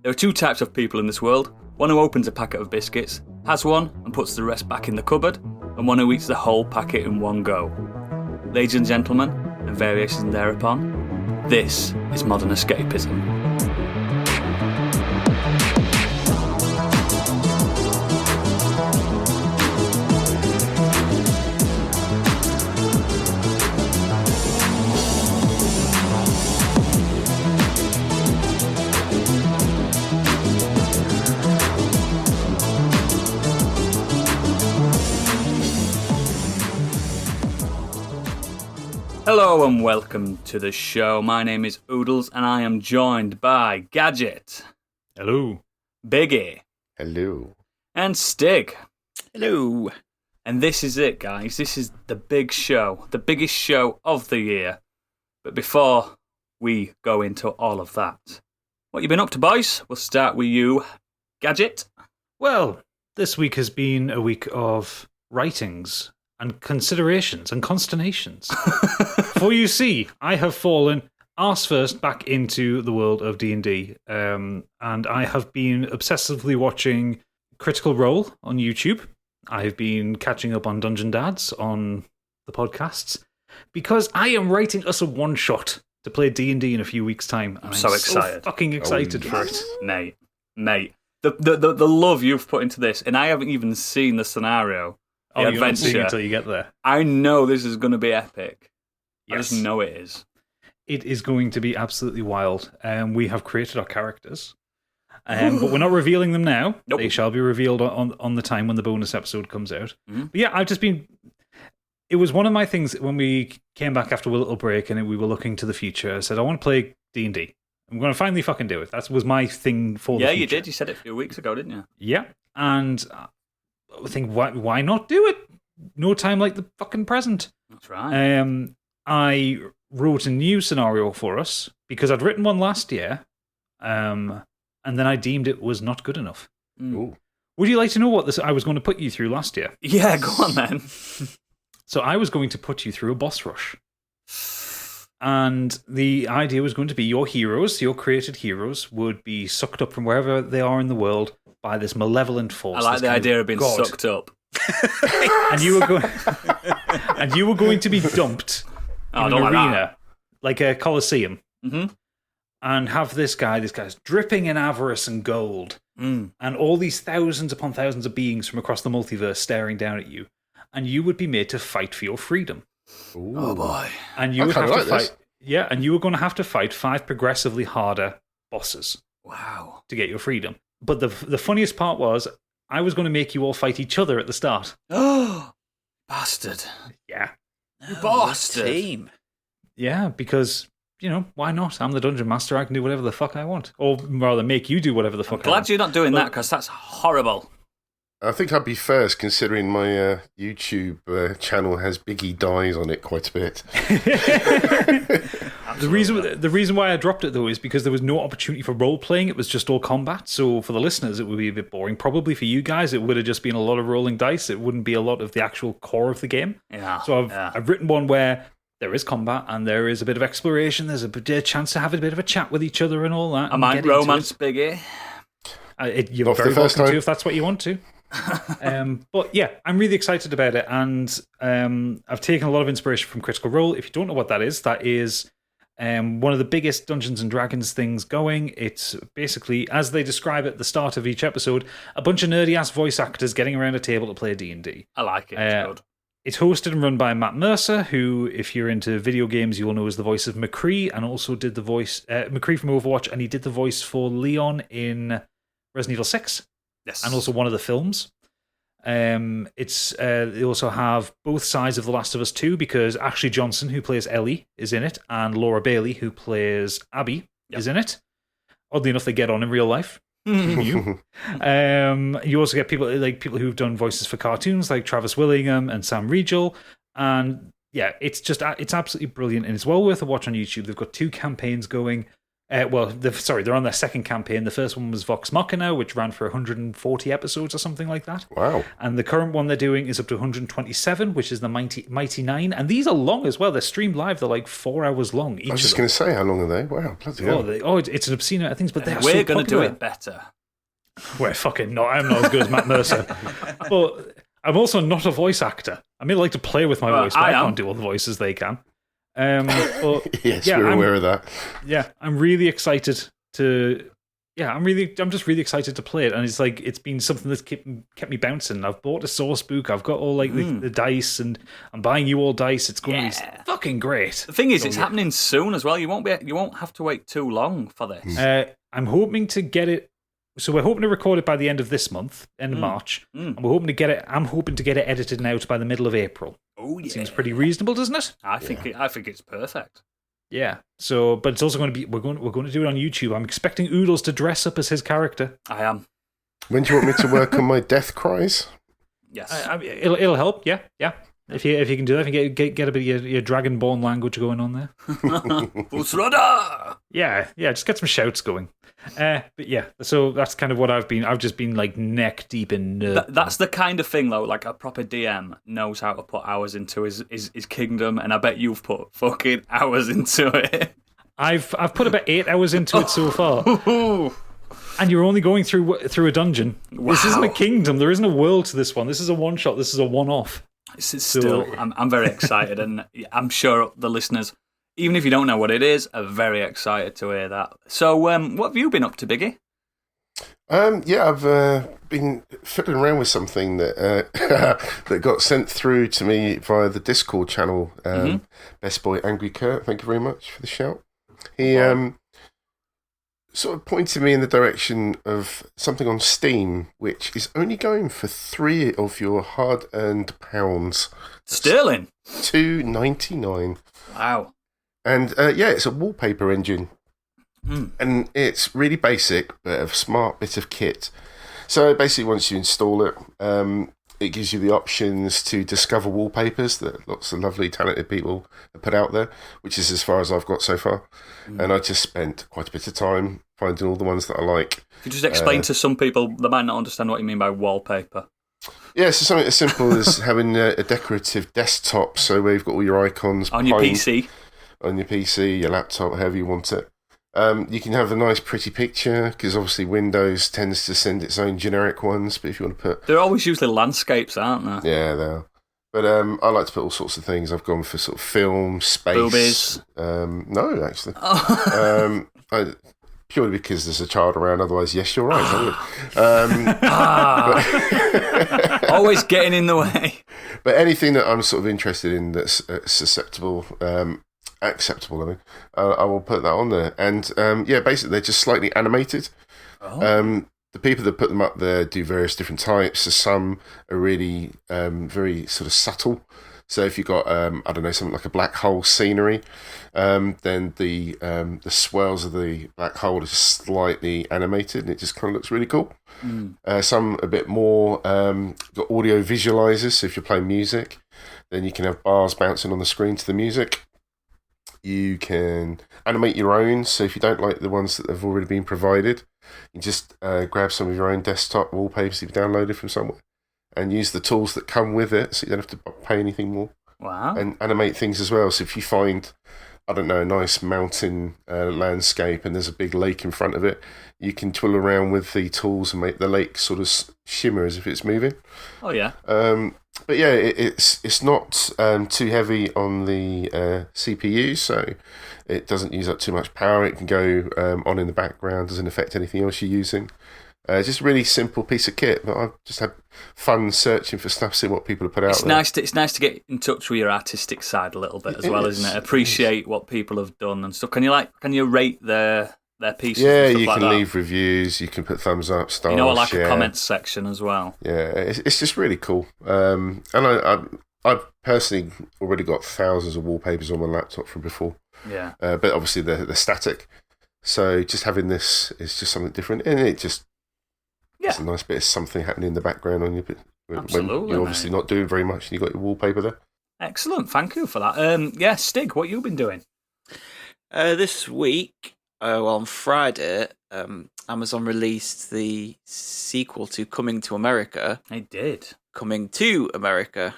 There are two types of people in this world. One who opens a packet of biscuits, has one, and puts the rest back in the cupboard, and one who eats the whole packet in one go. Ladies and gentlemen, and variations thereupon, this is Modern Escapism. Hello and welcome to the show. My name is Oodles and I am joined by Gadget. Hello. Biggie. Hello. And Stig. Hello. And this is it, guys. This is the big show, the biggest show of the year. But before we go into all of that, what you been up to, boys? We'll start with you, Gadget. Well, this week has been a week of writings and considerations and consternations. For you see, I have fallen arse first back into the world of D&D, and I have been obsessively watching Critical Role on YouTube. I have been catching up on Dungeon Dads on the podcasts, because I am writing us a one-shot to play D&D in a few weeks' time. I'm so excited. Fucking excited for it. Mate. The love you've put into this, and I haven't even seen the scenario. You won't see it until you get there. I know this is going to be epic. Yes. I just know it is. It is going to be absolutely wild. We have created our characters, but we're not revealing them now. Nope. They shall be revealed on the time when the bonus episode comes out. Mm-hmm. But yeah, I've just been... It was one of my things when we came back after a little break and we were looking to the future. I said, I want to play D&D. I'm going to finally fucking do it. That was my thing for the future. Yeah, you did. You said it a few weeks ago, didn't you? Yeah, and... I think, why not do it? No time like the fucking present. That's right. I wrote a new scenario for us because I'd written one last year, and then I deemed it was not good enough. Mm. Would you like to know what I was going to put you through last year? Yeah, go on then. So I was going to put you through a boss rush. And the idea was going to be your heroes, your created heroes, would be sucked up from wherever they are in the world by this malevolent force. I like the idea of being God. sucked up. and you were going to be dumped in an arena, like a coliseum, and have this guy's dripping in avarice and gold, and all these thousands upon thousands of beings from across the multiverse staring down at you, and you would be made to fight for your freedom. Ooh. Oh boy! And you would have to fight. Yeah, and you were going to have to fight 5 progressively harder bosses. Wow! To get your freedom. But the funniest part was, I was going to make you all fight each other at the start. Oh, bastard! Yeah, you bastard! Team. Yeah, because why not? I'm the dungeon master. I can do whatever the fuck I want, or rather, make you do whatever the fuck. I'm glad you're not doing that because that's horrible. I think I'd be first, considering my YouTube channel has Biggie dies on it quite a bit. The reason why I dropped it, though, is because there was no opportunity for role-playing. It was just all combat. So for the listeners, it would be a bit boring. Probably for you guys, it would have just been a lot of rolling dice. It wouldn't be a lot of the actual core of the game. Yeah. So I've written one where there is combat and there is a bit of exploration. There's a chance to have a bit of a chat with each other and all that. I might romance Biggie. You're very welcome to if that's what you want to. But yeah, I'm really excited about it, and I've taken a lot of inspiration from Critical Role. If you don't know what that is one of the biggest Dungeons and Dragons things going. It's basically, as they describe at the start of each episode, a bunch of nerdy ass voice actors getting around a table to play D&D. I like it. It's good. It's hosted and run by Matt Mercer, who, if you're into video games, you'll know is the voice of McCree, and also did the voice McCree from Overwatch, and he did the voice for Leon in Resident Evil 6. Yes. And also one of the films. They also have both sides of The Last of Us 2, because Ashley Johnson, who plays Ellie, is in it, and Laura Bailey, who plays Abby, is in it. Oddly enough, they get on in real life. You also get people who've done voices for cartoons, like Travis Willingham and Sam Riegel, and yeah, it's absolutely brilliant, and it's well worth a watch on YouTube. They've got 2 campaigns going. They're on their second campaign. The first one was Vox Machina, which ran for 140 episodes or something like that. Wow. And the current one they're doing is up to 127, which is the Mighty Nine. And these are long as well. They're streamed live. They're like 4 hours long each. I was just going to say, how long are they? Wow, bloody hell. It's an obscene amount of things, but they're We're so going to do popular. it better. We're fucking not. I'm not as good as Matt Mercer. But I'm also not a voice actor. I mean, I like to play with my voice, but I can't do all the voices they can. But Yes, we're aware of that. Yeah, I'm really excited to. Yeah, I'm just really excited to play it, and it's been something that's kept me bouncing. I've bought a source book. I've got all the dice, and I'm buying you all dice. It's going to be fucking great. The thing is, it's happening soon as well. You won't have to wait too long for this. I'm hoping to get it. So we're hoping to record it by the end of this month, end of March, and we're hoping to get it. I'm hoping to get it edited and out by the middle of April. Oh yeah, seems pretty reasonable, doesn't it? I think it's perfect. Yeah. So, but it's also going to be we're going to do it on YouTube. I'm expecting Oodles to dress up as his character. I am. When do you want me to work on my death cries? Yes, it'll help. Yeah. If you can do that, if you get a bit of your Dragonborn language going on there. Usrada! Yeah. Just get some shouts going. But yeah, so that's kind of what I've just been like neck deep in nerd. That's the kind of thing though, like a proper DM knows how to put hours into his kingdom, and I bet you've put fucking hours into it. I've put about 8 hours into it so far. And you're only going through a dungeon. Wow. This isn't a kingdom. There isn't a world to this one. This is a one shot. This is a one-off. This is still. I'm very excited, and I'm sure the listeners, even if you don't know what it is, are very excited to hear that. So, what have you been up to, Biggie? I've been fiddling around with something that that got sent through to me via the Discord channel. Best Boy Angry Kurt, thank you very much for the shout. He sort of pointed me in the direction of something on Steam, which is only going for 3 of your hard-earned pounds. Sterling? $2.99. Wow. And it's a wallpaper engine. And it's really basic, but a smart bit of kit. So basically, once you install it, it gives you the options to discover wallpapers that lots of lovely, talented people have put out there, which is as far as I've got so far. And I just spent quite a bit of time finding all the ones that I like. Could you just explain to some people that might not understand what you mean by wallpaper? Yeah, so something as simple as having a decorative desktop, so where you've got all your icons on your PC. On your PC, your laptop, however you want it. You can have a nice pretty picture, because obviously Windows tends to send its own generic ones, but if you want to put... They're always usually landscapes, aren't they? Yeah, they are. But I like to put all sorts of things. I've gone for sort of film, space... Boobies? No, actually. Purely because there's a child around, otherwise, yes, you're right, I would. Always getting in the way. But anything that I'm sort of interested in that's acceptable, I will put that on there. And basically they're just slightly animated. The people that put them up there do various different types. So some are really very sort of subtle. So if you've got, something like a black hole scenery, then the swells of the black hole is slightly animated, and it just kind of looks really cool. Some a bit more got audio visualizers. So if you're playing music, then you can have bars bouncing on the screen to the music. You can animate your own, so if you don't like the ones that have already been provided, you just grab some of your own desktop wallpapers you've downloaded from somewhere and use the tools that come with it, so you don't have to pay anything more. Wow. And animate things as well. So if you find, a nice mountain landscape and there's a big lake in front of it, you can twiddle around with the tools and make the lake sort of shimmer as if it's moving. Oh, yeah. But yeah, it's not too heavy on the CPU, so it doesn't use up too much power. It can go on in the background, doesn't affect anything else you're using. Just a really simple piece of kit, but I've just had fun searching for stuff, seeing what people have put out there. It's nice to get in touch with your artistic side a little bit as well, isn't it? Appreciate what people have done and stuff. Can you rate their pieces? Yeah, and stuff you like can that? Leave reviews. You can put thumbs up, stars. I like a comments section as well. Yeah, it's just really cool. And I've personally already got thousands of wallpapers on my laptop from before. Yeah, but obviously they're static. So just having this is just something different, and it's a nice bit of something happening in the background on your Absolutely, when you're obviously not doing very much and you've got your wallpaper there. Excellent, thank you for that. Stig, what you been doing? This week, Well, on Friday, Amazon released the sequel to Coming to America. I did. Coming to America.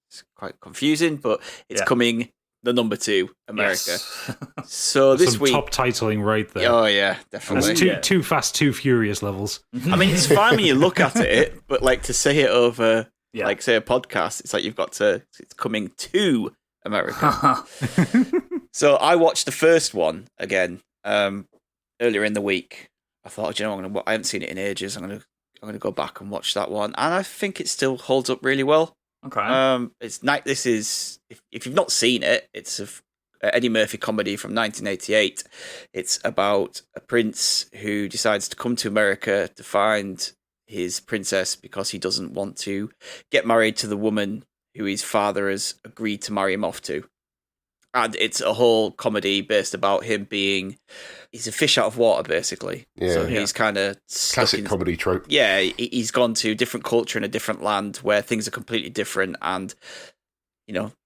It's quite confusing, but it's coming the number 2 America. Yes. So this Some week, top titling right there. oh yeah, definitely. That's too fast, too furious levels. I mean, it's fine when you look at it, but like to say it over, like say a podcast, it's like you've got to. It's coming to America. So I watched the first one again earlier in the week. I thought, I haven't seen it in ages. I'm gonna go back and watch that one, and I think it still holds up really well. Okay. It's night. This is if you've not seen it, it's a Eddie Murphy comedy from 1988. It's about a prince who decides to come to America to find his princess because he doesn't want to get married to the woman who his father has agreed to marry him off to. And it's a whole comedy based about him he's a fish out of water, basically. Yeah. So he's kind of Classic comedy trope. Yeah, he's gone to a different culture in a different land where things are completely different, and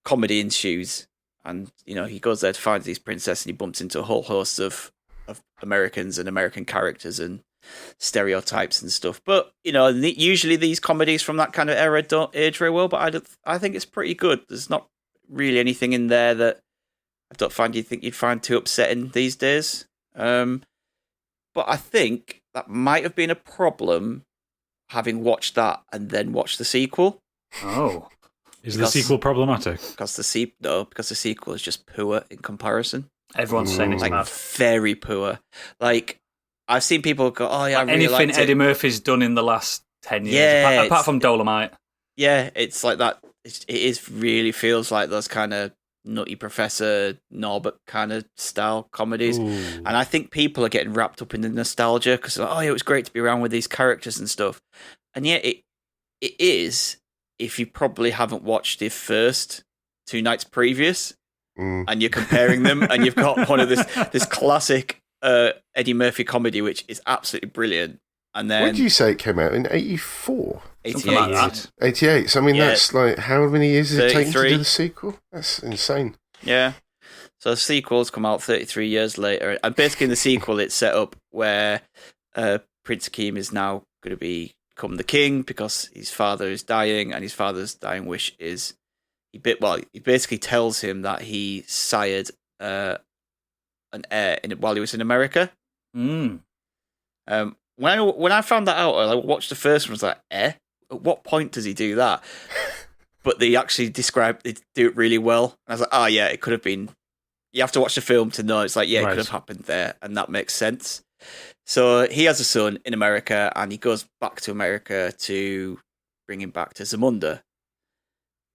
comedy ensues. And he goes there to find his princess, and he bumps into a whole host of Americans and American characters and stereotypes and stuff. But usually these comedies from that kind of era don't age very well. But I think it's pretty good. There's not really anything in there that I don't find you'd find too upsetting these days. But I think that might have been a problem having watched that and then watched the sequel. Oh. Is the sequel problematic? Because the sequel is just poor in comparison. Everyone's saying it's mad. Very poor. Like, I've seen people go, oh yeah, I really anything liked Eddie it. Murphy's done in the last 10 years, Yeah, apart from Dolomite. Yeah, it's like that. It really feels like those kind of Nutty Professor Norbert kind of style comedies. Ooh. And I think people are getting wrapped up in the nostalgia because, oh yeah, it was great to be around with these characters and stuff. And yet it is, if you probably haven't watched the first 2 nights previous and you're comparing them and you've got one of this classic Eddie Murphy comedy, which is absolutely brilliant. And then, when did you say it came out? In 84? 88. Like that. 88. So, I mean, that's like, how many years has it taken to 33. do the sequel? That's insane. Yeah. So the sequels come out 33 years later. And basically in the sequel, it's set up where Prince Akeem is now going to become the king because his father is dying, and his father's dying wish is... He basically tells him that he sired an heir while he was in America. Mm. When I found that out, I watched the first one, I was like, At what point does he do that? But they actually do it really well. And I was like, oh yeah, it could have been... You have to watch the film to know. It's like, yeah, it could have happened there, and that makes sense. So he has a son in America, and he goes back to America to bring him back to Zamunda.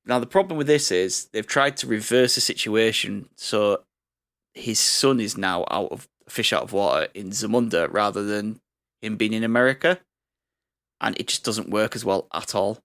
Now, the problem with this is they've tried to reverse the situation, so his son is now fish out of water in Zamunda rather than him being in America, and it just doesn't work as well at all.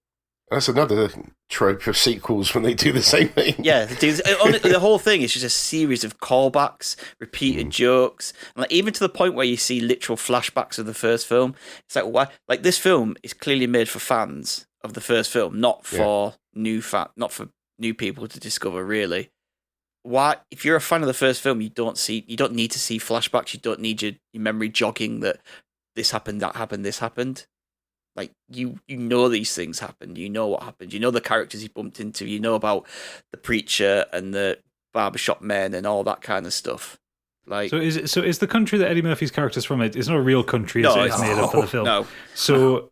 That's another trope of sequels when they do the same thing. Yeah, the whole thing is just a series of callbacks, repeated jokes, and like, even to the point where you see literal flashbacks of the first film. It's like, why? Like, this film is clearly made for fans of the first film, not for not for new people to discover. Really, why? If you're a fan of the first film, you don't need to see flashbacks. You don't need your memory jogging that this happened, that happened, this happened. Like, you know these things happened. You know what happened. You know the characters he bumped into. You know about the preacher and the barbershop men and all that kind of stuff. Like, So is the country that Eddie Murphy's character's from? It's not a real country. It's made up for the film. No. So,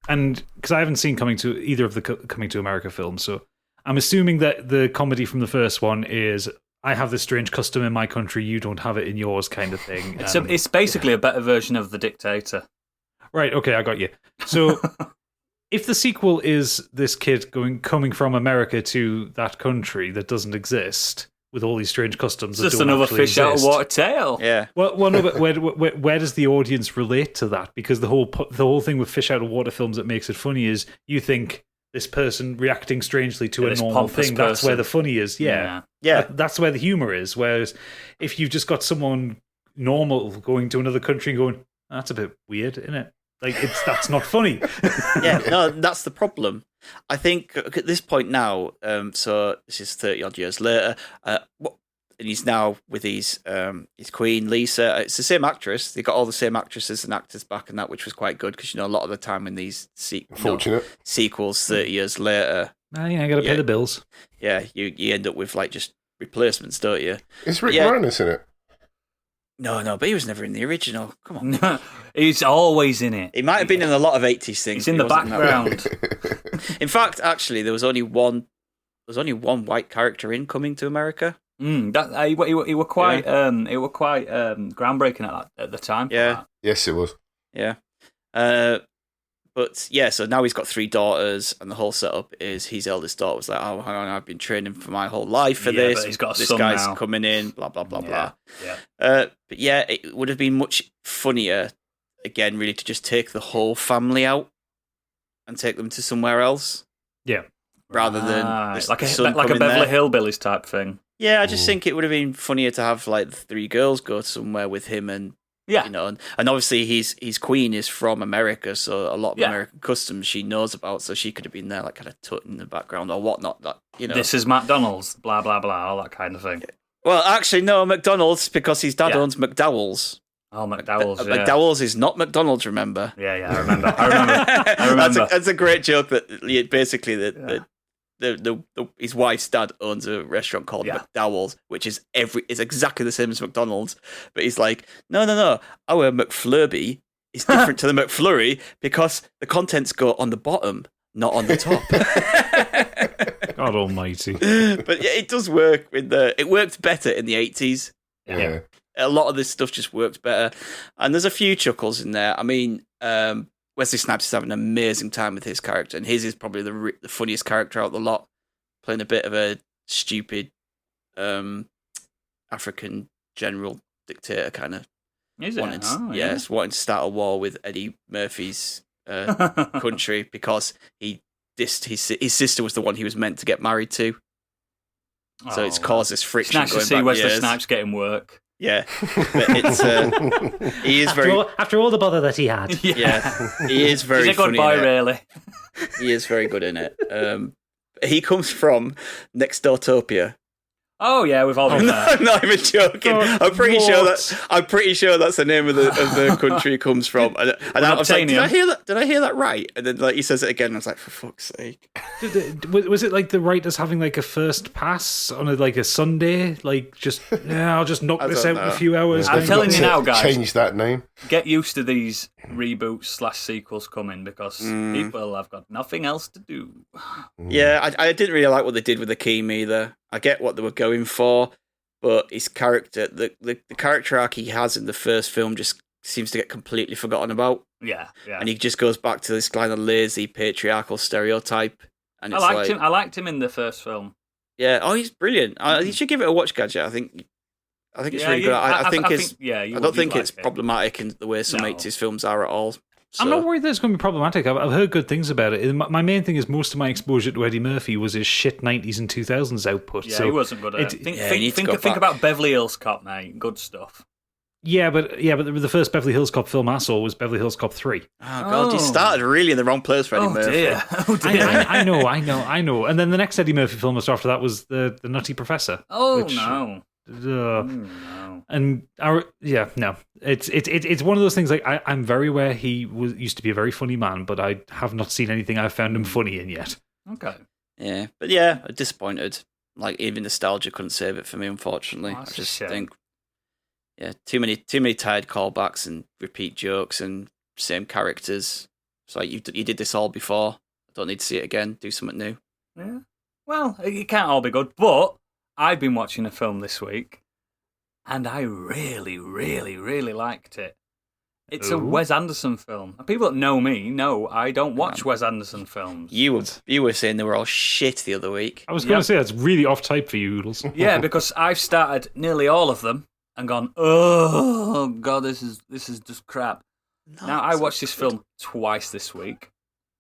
and because I haven't seen either of the Coming to America films, so I'm assuming that the comedy from the first one is, I have this strange custom in my country, you don't have it in yours, kind of thing. It's basically a better version of The Dictator. Right, okay, I got you. So, if the sequel is this kid coming from America to that country that doesn't exist, with all these strange customs, It's just another fish out of water tale. Yeah. Well, no, but where does the audience relate to that? Because the whole thing with fish out of water films that makes it funny is you think this person reacting strangely to a normal thing. That's where the funny is. Yeah. That's where the humor is. Whereas if you've just got someone normal going to another country and going, that's a bit weird, isn't it? Like, that's not funny. Yeah, no, that's the problem. I think at this point now, so this is 30 odd years later, he's now with his queen Lisa. It's the same actress. They got all the same actresses and actors back in that, which was quite good because a lot of the time in these sequels 30 years later, I got to pay the bills. Yeah, you end up with like just replacements, don't you? Is Rick Moranis in it? No, but he was never in the original. Come on. He's always in it. He might have been in a lot of 80s things. He's in the background. In fact, actually, there was only one white character in Coming to America. He were quite groundbreaking at the time. Yeah. Yes, it was. Yeah. But yeah, so now he's got 3 daughters, and the whole setup is his eldest daughter was like, "Oh, hang on, I've been training for my whole life for this. But he's got a this son guy's now. coming in, blah blah blah blah." Yeah. But yeah, it would have been much funnier, again, really, to just take the whole family out and take them to somewhere else. Yeah. Rather than like a Beverly Beverly Hillbillies type thing. Yeah, I just think it would have been funnier to have like the 3 girls go somewhere with him, and and obviously his queen is from America, so a lot of American customs she knows about, so she could have been there like kind of tutting in the background or whatnot. That this is McDonald's, blah blah blah, all that kind of thing. Well, actually, no, McDonald's because his dad owns McDowell's. Oh, McDowell's. McDowell's is not McDonald's. Remember? Yeah, I remember. I remember. That's a great joke. That basically his wife's dad owns a restaurant called McDowell's, which is exactly the same as McDonald's. But he's like, no. Our McFlurby is different to the McFlurry because the contents go on the bottom, not on the top. God almighty. But yeah, it does work it worked better in the 80s. Yeah. A lot of this stuff just worked better. And there's a few chuckles in there. I mean, Wesley Snipes is having an amazing time with his character, and his is probably the funniest character out of the lot, playing a bit of a stupid African general dictator kind of. Is it? Wanting to start a war with Eddie Murphy's country because he dissed his sister was the one he was meant to get married to. So it's caused this friction. It's nice to see Wesley Snipes getting work. Yeah, but it's he is after all the bother that he had. Yeah, he is very. He's a good boy, really. He is very good in it. He comes from Next Doortopia. Oh yeah, we've all been there. I'm not even joking. I'm pretty sure that's the name of the country he comes from. And I was like, did I hear that right? And then like he says it again. And I was like, for fuck's sake. Was it like the writers having like a first pass on a Sunday? Like I'll just knock this out in a few hours. I'm telling you now, guys. Change that name. Get used to these reboots / sequels coming because people have got nothing else to do. Yeah, I didn't really like what they did with Akeem either. I get what they were going for, but his character, the character arc he has in the first film just seems to get completely forgotten about. Yeah. And he just goes back to this kind of lazy patriarchal stereotype. And I liked him in the first film. Yeah. Oh, he's brilliant. You should give it a watch, Gadget. I think it's really good. I don't think it's problematic in the way some 80s films are at all. So. I'm not worried that it's going to be problematic. I've heard good things about it. My main thing is most of my exposure to Eddie Murphy was his shit 90s and 2000s output. Yeah, so he wasn't good at it. Think about Beverly Hills Cop, mate. Good stuff. Yeah, but the first Beverly Hills Cop film I saw was Beverly Hills Cop 3. Oh, God, you started really in the wrong place for Eddie Murphy. Oh, dear. I know. And then the next Eddie Murphy film after that was the Nutty Professor. Oh, no. No. And it's one of those things. Like I'm very aware he used to be a very funny man, but I have not seen anything I've found him funny in yet. Okay. Yeah, but yeah, disappointed. Like even nostalgia couldn't save it for me, unfortunately. I just think, too many tired callbacks and repeat jokes and same characters. It's like you did this all before. I don't need to see it again. Do something new. Yeah. Well, it can't all be good, but I've been watching a film this week, and I really, really, really liked it. It's a Wes Anderson film. And people that know me know I don't watch Wes Anderson films. You were saying they were all shit the other week. I was going to say that's really off type for you, Oodles. Yeah, because I've started nearly all of them and gone, oh God, this is just crap. No, now I watched this film twice this week.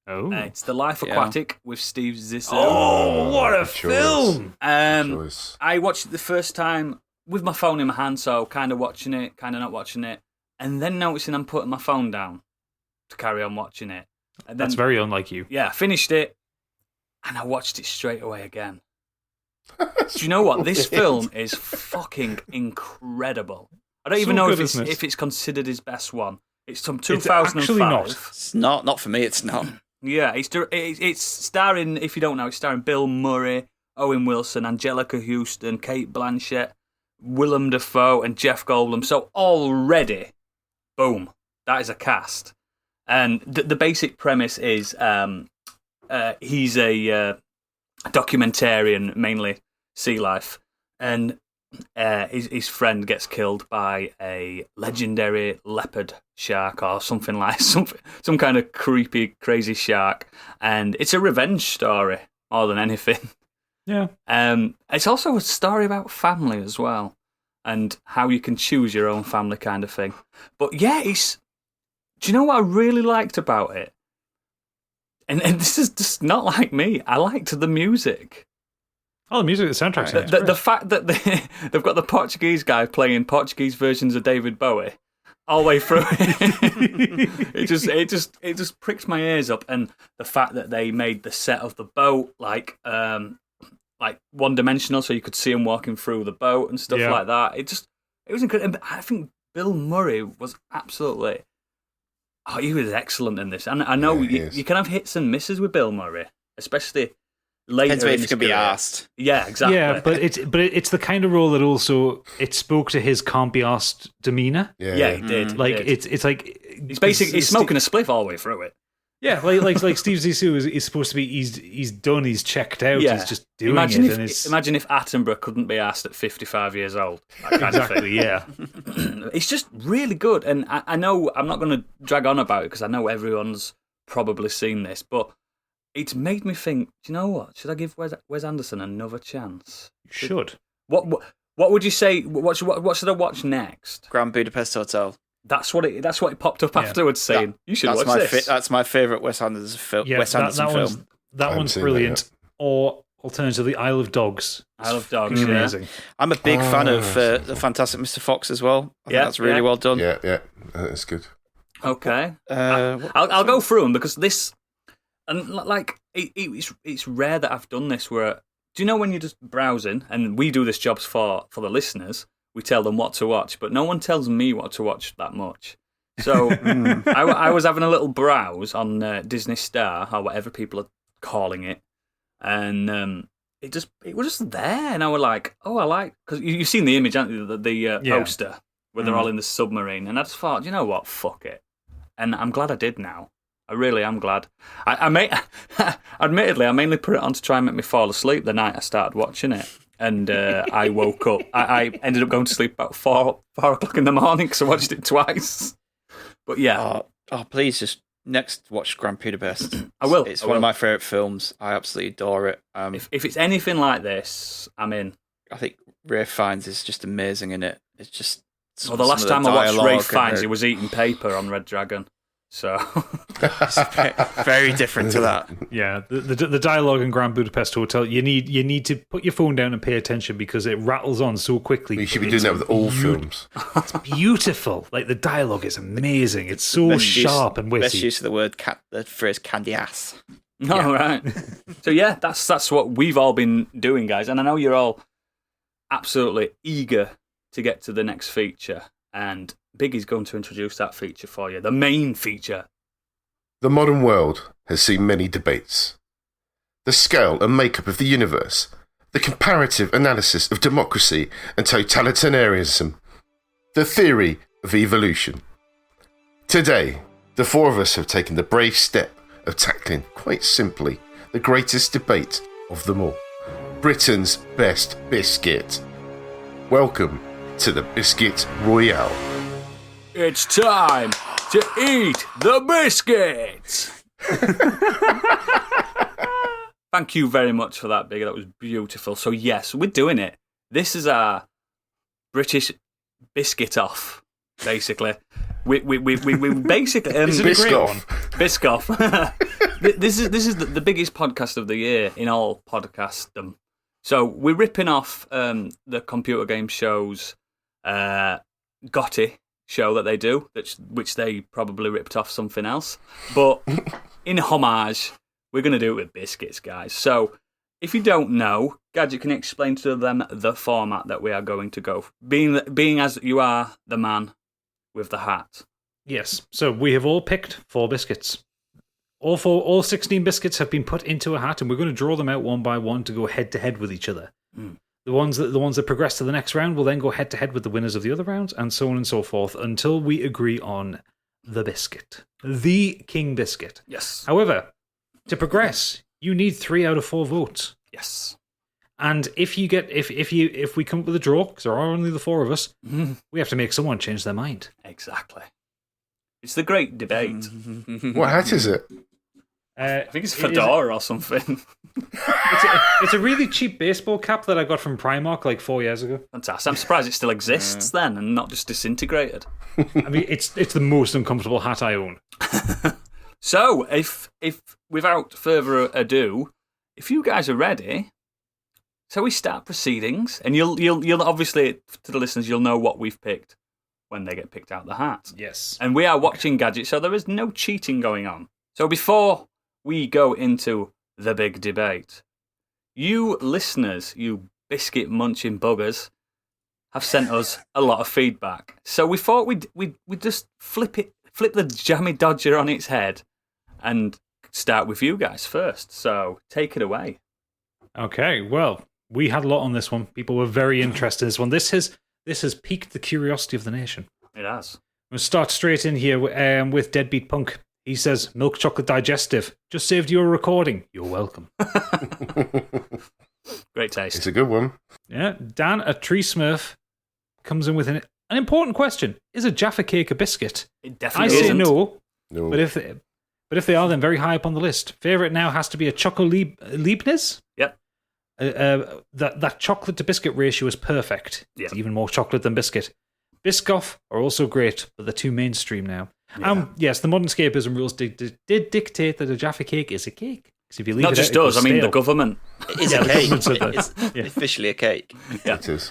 Oh, it's The Life Aquatic with Steve Zissou. Oh, what a film! I watched it the first time with my phone in my hand, so kind of watching it, kind of not watching it, and then noticing I'm putting my phone down to carry on watching it. And then, that's very unlike you. Yeah, I finished it, and I watched it straight away again. Do you know what? This film is fucking incredible. I don't So even know good, if it's considered his best one. It's from It's 2005. actually not. It's not for me. It's not. Yeah, it's starring, if you don't know, it's starring Bill Murray, Owen Wilson, Angelica Houston, Kate Blanchett, Willem Dafoe, and Jeff Goldblum. So already, boom, that is a cast. And the basic premise is he's a documentarian, mainly sea life, and his friend gets killed by a legendary leopard shark or something like some kind of creepy, crazy shark, and it's a revenge story more than anything. Yeah. It's also a story about family as well, and how you can choose your own family kind of thing. But yeah, do you know what I really liked about it? And this is just not like me. I liked the music. Oh, the music, the soundtrack's in it. The fact that they've got the Portuguese guy playing Portuguese versions of David Bowie all the way through it just pricks my ears up. And the fact that they made the set of the boat like one dimensional, so you could see him walking through the boat and stuff like that. It was incredible. I think Bill Murray was absolutely. Oh, he was excellent in this. And I know you can have hits and misses with Bill Murray, especially later. Depends if you can be asked. Yeah, exactly. Yeah, but it's the kind of role that also it spoke to his can't be asked demeanor. Yeah, he did. Like he did. it's like he's smoking a spliff all the way through it. Yeah, like Steve Zissou is supposed to be he's done, he's checked out, he's just doing imagine it. Imagine if Attenborough couldn't be asked at 55 years old. That kind of thing. Yeah. It's just really good, and I know I'm not going to drag on about it because I know everyone's probably seen this, but it's made me think. Do you know what? Should I give Wes Anderson another chance? You should. What would you say? What should I watch next? Grand Budapest Hotel. That's what it popped up afterwards saying you should watch this. That's my favourite Wes Anderson film. Yeah, that one's brilliant. Or alternatively, Isle of Dogs. Isle of Dogs, amazing. I'm a big fan of the Fantastic Mr. Fox as well. I think that's really well done. Yeah, that's good. Okay, I'll go through them because this, and like it's rare that I've done this. Where do you know when you're just browsing, and we do this jobs for the listeners. We tell them what to watch, but no one tells me what to watch that much. So I was having a little browse on Disney Star, or whatever people are calling it, and it was just there, and I was like, oh, I like, because you've seen the image, haven't you, the poster where they're all in the submarine, and I just thought, you know what, fuck it, and I'm glad I did now. I really am glad. Admittedly, I mainly put it on to try and make me fall asleep the night I started watching it. And I woke up. I ended up going to sleep about 4 o'clock in the morning because I watched it twice. But yeah. Oh, please just next watch Grand Budapest. I will. It's one of my favourite films. I absolutely adore it. If it's anything like this, I'm in. I think Ralph Fiennes is just amazing in it. It's just. Well, the last time I watched Ralph Fiennes, he was eating paper on Red Dragon. So it's very different to that. Yeah, the dialogue in Grand Budapest Hotel. You need to put your phone down and pay attention because it rattles on so quickly. You should be doing that with all films. It's beautiful. Like the dialogue is amazing. It's so sharp and witty. Best use of the phrase "candy ass." All right. So yeah, that's what we've all been doing, guys, and I know you're all absolutely eager to get to the next feature, and Biggie's going to introduce that feature for you, the main feature. The modern world has seen many debates. The scale and makeup of the universe, the comparative analysis of democracy and totalitarianism, the theory of evolution. Today, the four of us have taken the brave step of tackling, quite simply, the greatest debate of them all. Britain's best biscuit. Welcome to the Biscuit Royale. It's time to eat the biscuits. Thank you very much for that, Bigger. That was beautiful. So yes, we're doing it. This is our British biscuit off, basically. We basically Biscoff. This is the biggest podcast of the year in all podcastdom. So we're ripping off the computer game shows Gotti show that they do, which they probably ripped off something else. But in homage, we're going to do it with biscuits, guys. So if you don't know, Gadget can explain to them the format that we are going to go. Being as you are the man with the hat. Yes. So we have all picked 4 biscuits. All 16 biscuits have been put into a hat, and we're going to draw them out one by one to go head to head with each other. The ones that progress to the next round will then go head to head with the winners of the other rounds, and so on and so forth, until we agree on the biscuit, the king biscuit. Yes. However, to progress, you need 3 out of 4 votes. Yes. And if we come up with a draw, because there are only the 4 of us, we have to make someone change their mind. Exactly. It's the great debate. What hat is it? I think it's fedora or something. It's a really cheap baseball cap that I got from Primark like 4 years ago. Fantastic. I'm surprised it still exists then and not just disintegrated. I mean, it's the most uncomfortable hat I own. So, if without further ado, if you guys are ready, so we start proceedings, and you'll obviously, to the listeners, you'll know what we've picked when they get picked out the hat. Yes. And we are watching Gadget, so there is no cheating going on. So before we go into the big debate, you listeners, you biscuit munching buggers, have sent us a lot of feedback. So we thought we'd just flip the jammy dodger on its head and start with you guys first. So take it away. Okay, well, we had a lot on this one. People were very interested in this one. This has piqued the curiosity of the nation. It has. We'll start straight in here with Deadbeat Punk. He says, milk chocolate digestive. Just saved you a recording. You're welcome. Great taste. It's a good one. Yeah, Dan, a tree smurf, comes in with an important question. Is a Jaffa cake a biscuit? It I definitely say isn't. no, No. but if they are, then very high up on the list. Favorite now has to be a Choco Liebniz. Yep. That chocolate to biscuit ratio is perfect. Yep. It's even more chocolate than biscuit. Biscoff are also great, but they're too mainstream now. Yeah. Yes, the modern escapism rules did dictate that a Jaffa cake is a cake. Because if you leave Not it just out, it us, goes I mean stale. the government. It is Yeah, a the cake. government said that. It's Yeah. officially a cake. Yeah. It is.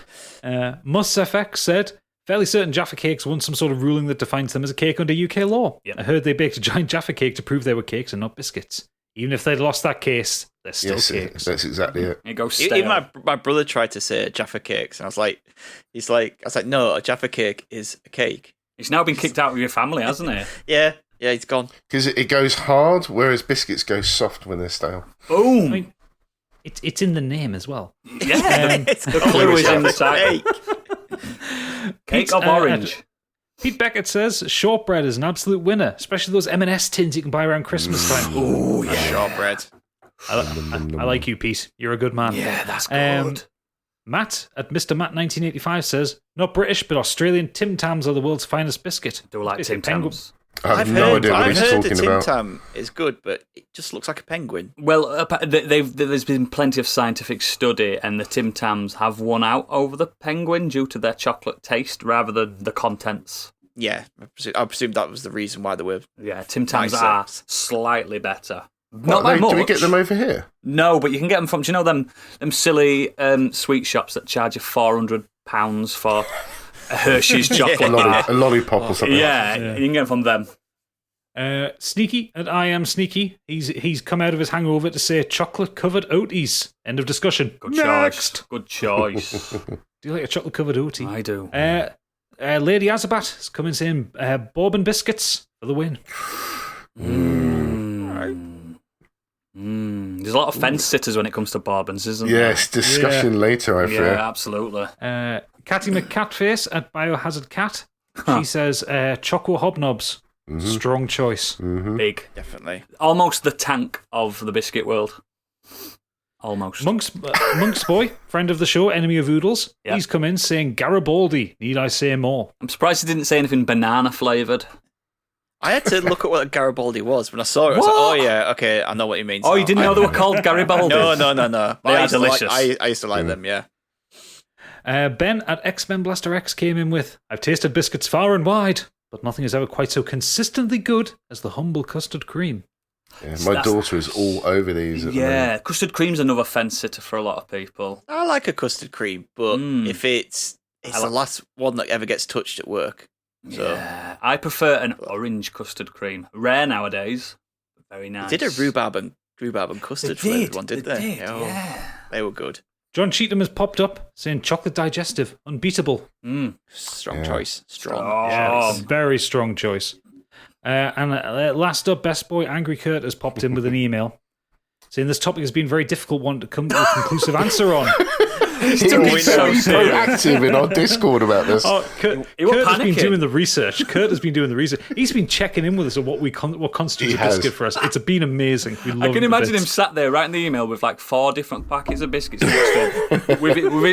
Mus FX said, fairly certain Jaffa cakes won some sort of ruling that defines them as a cake under UK law. Yep. I heard they baked a giant Jaffa cake to prove they were cakes and not biscuits. Even if they'd lost that case, they're still Yes, cakes. that's exactly it. It goes stale. Even my brother tried to say Jaffa cakes, and I was like, no, a Jaffa cake is a cake. He's now been kicked out of your family, hasn't he? Yeah, he's gone. Because it goes hard, whereas biscuits go soft when they're stale. Boom! I mean, it's in the name as well. Yeah, It's the clue is in the title. cake. Cake of orange. Pete Beckett says, shortbread is an absolute winner, especially those M&S tins you can buy around Christmas time. Oh, yeah. Shortbread. I like you, Pete. You're a good man. Yeah, that's good. Matt at Mr. Matt 1985 says, not British, but Australian Tim Tams are the world's finest biscuit. Do like It's Tim a penguin- Tams. I have no idea what I've he's heard the talking Tim about. Tam is good, but it just looks like a penguin. Well, there's been plenty of scientific study, and the Tim Tams have won out over the penguin due to their chocolate taste rather than the contents. Yeah, I presume that was the reason why they were. Yeah, Tim Tams Nicer. are slightly better. What, Not by much. do we get them over here? No, but you can get them from, do you know them silly sweet shops that charge you £400 for a Hershey's chocolate bar? A lollipop or something. Yeah, you can get them from them. Sneaky at I Am Sneaky. He's come out of his hangover to say chocolate covered oaties. End of discussion. Good Next. choice. Good choice. Do you like a chocolate covered oatie? I do. Lady Azabat has come in saying bourbon biscuits for the win. There's a lot of fence sitters when it comes to bourbons, isn't there? Yes, discussion later, I fear. Yeah, absolutely. Catty McCatface at Biohazard Cat. She says Choco Hobnobs. Strong choice. Big. Definitely. Almost the tank of the biscuit world. Almost. Monk's boy, friend of the show, enemy of oodles. Yep. He's come in saying Garibaldi. Need I say more? I'm surprised he didn't say anything banana flavoured. I had to look at what Garibaldi was when I saw it. I was like, oh yeah, okay, I know what he means. Oh, now. you didn't know they were called Garibaldi? No. But They I are used to like- delicious. I used to like them. Yeah. Ben at X-Men Blaster X came in with, I've tasted biscuits far and wide, but nothing is ever quite so consistently good as the humble custard cream. Yeah, my daughter is all over these. At the moment. Yeah, custard cream's another fence sitter for a lot of people. I like a custard cream, but if it's I the last one that ever gets touched at work. So Yeah, I prefer an orange custard cream. Rare nowadays, but very nice. I did a rhubarb and rhubarb and custard They flavoured did. one, did They they? did, Oh, yeah. they were good. John Cheetham has popped up saying chocolate digestive, unbeatable. Strong choice. Strong. Yeah, it's a very strong choice. And last up, Best Boy Angry Kurt has popped in with an email saying this topic has been a very difficult one to come to a conclusive answer on. He's been very proactive in our Discord about this. Kurt has been doing the research. Kurt has been doing the research. He's been checking in with us on what constitutes a biscuit for us. It's been amazing. We love I can imagine him sat there writing the email with like 4 different packets of biscuits next to him,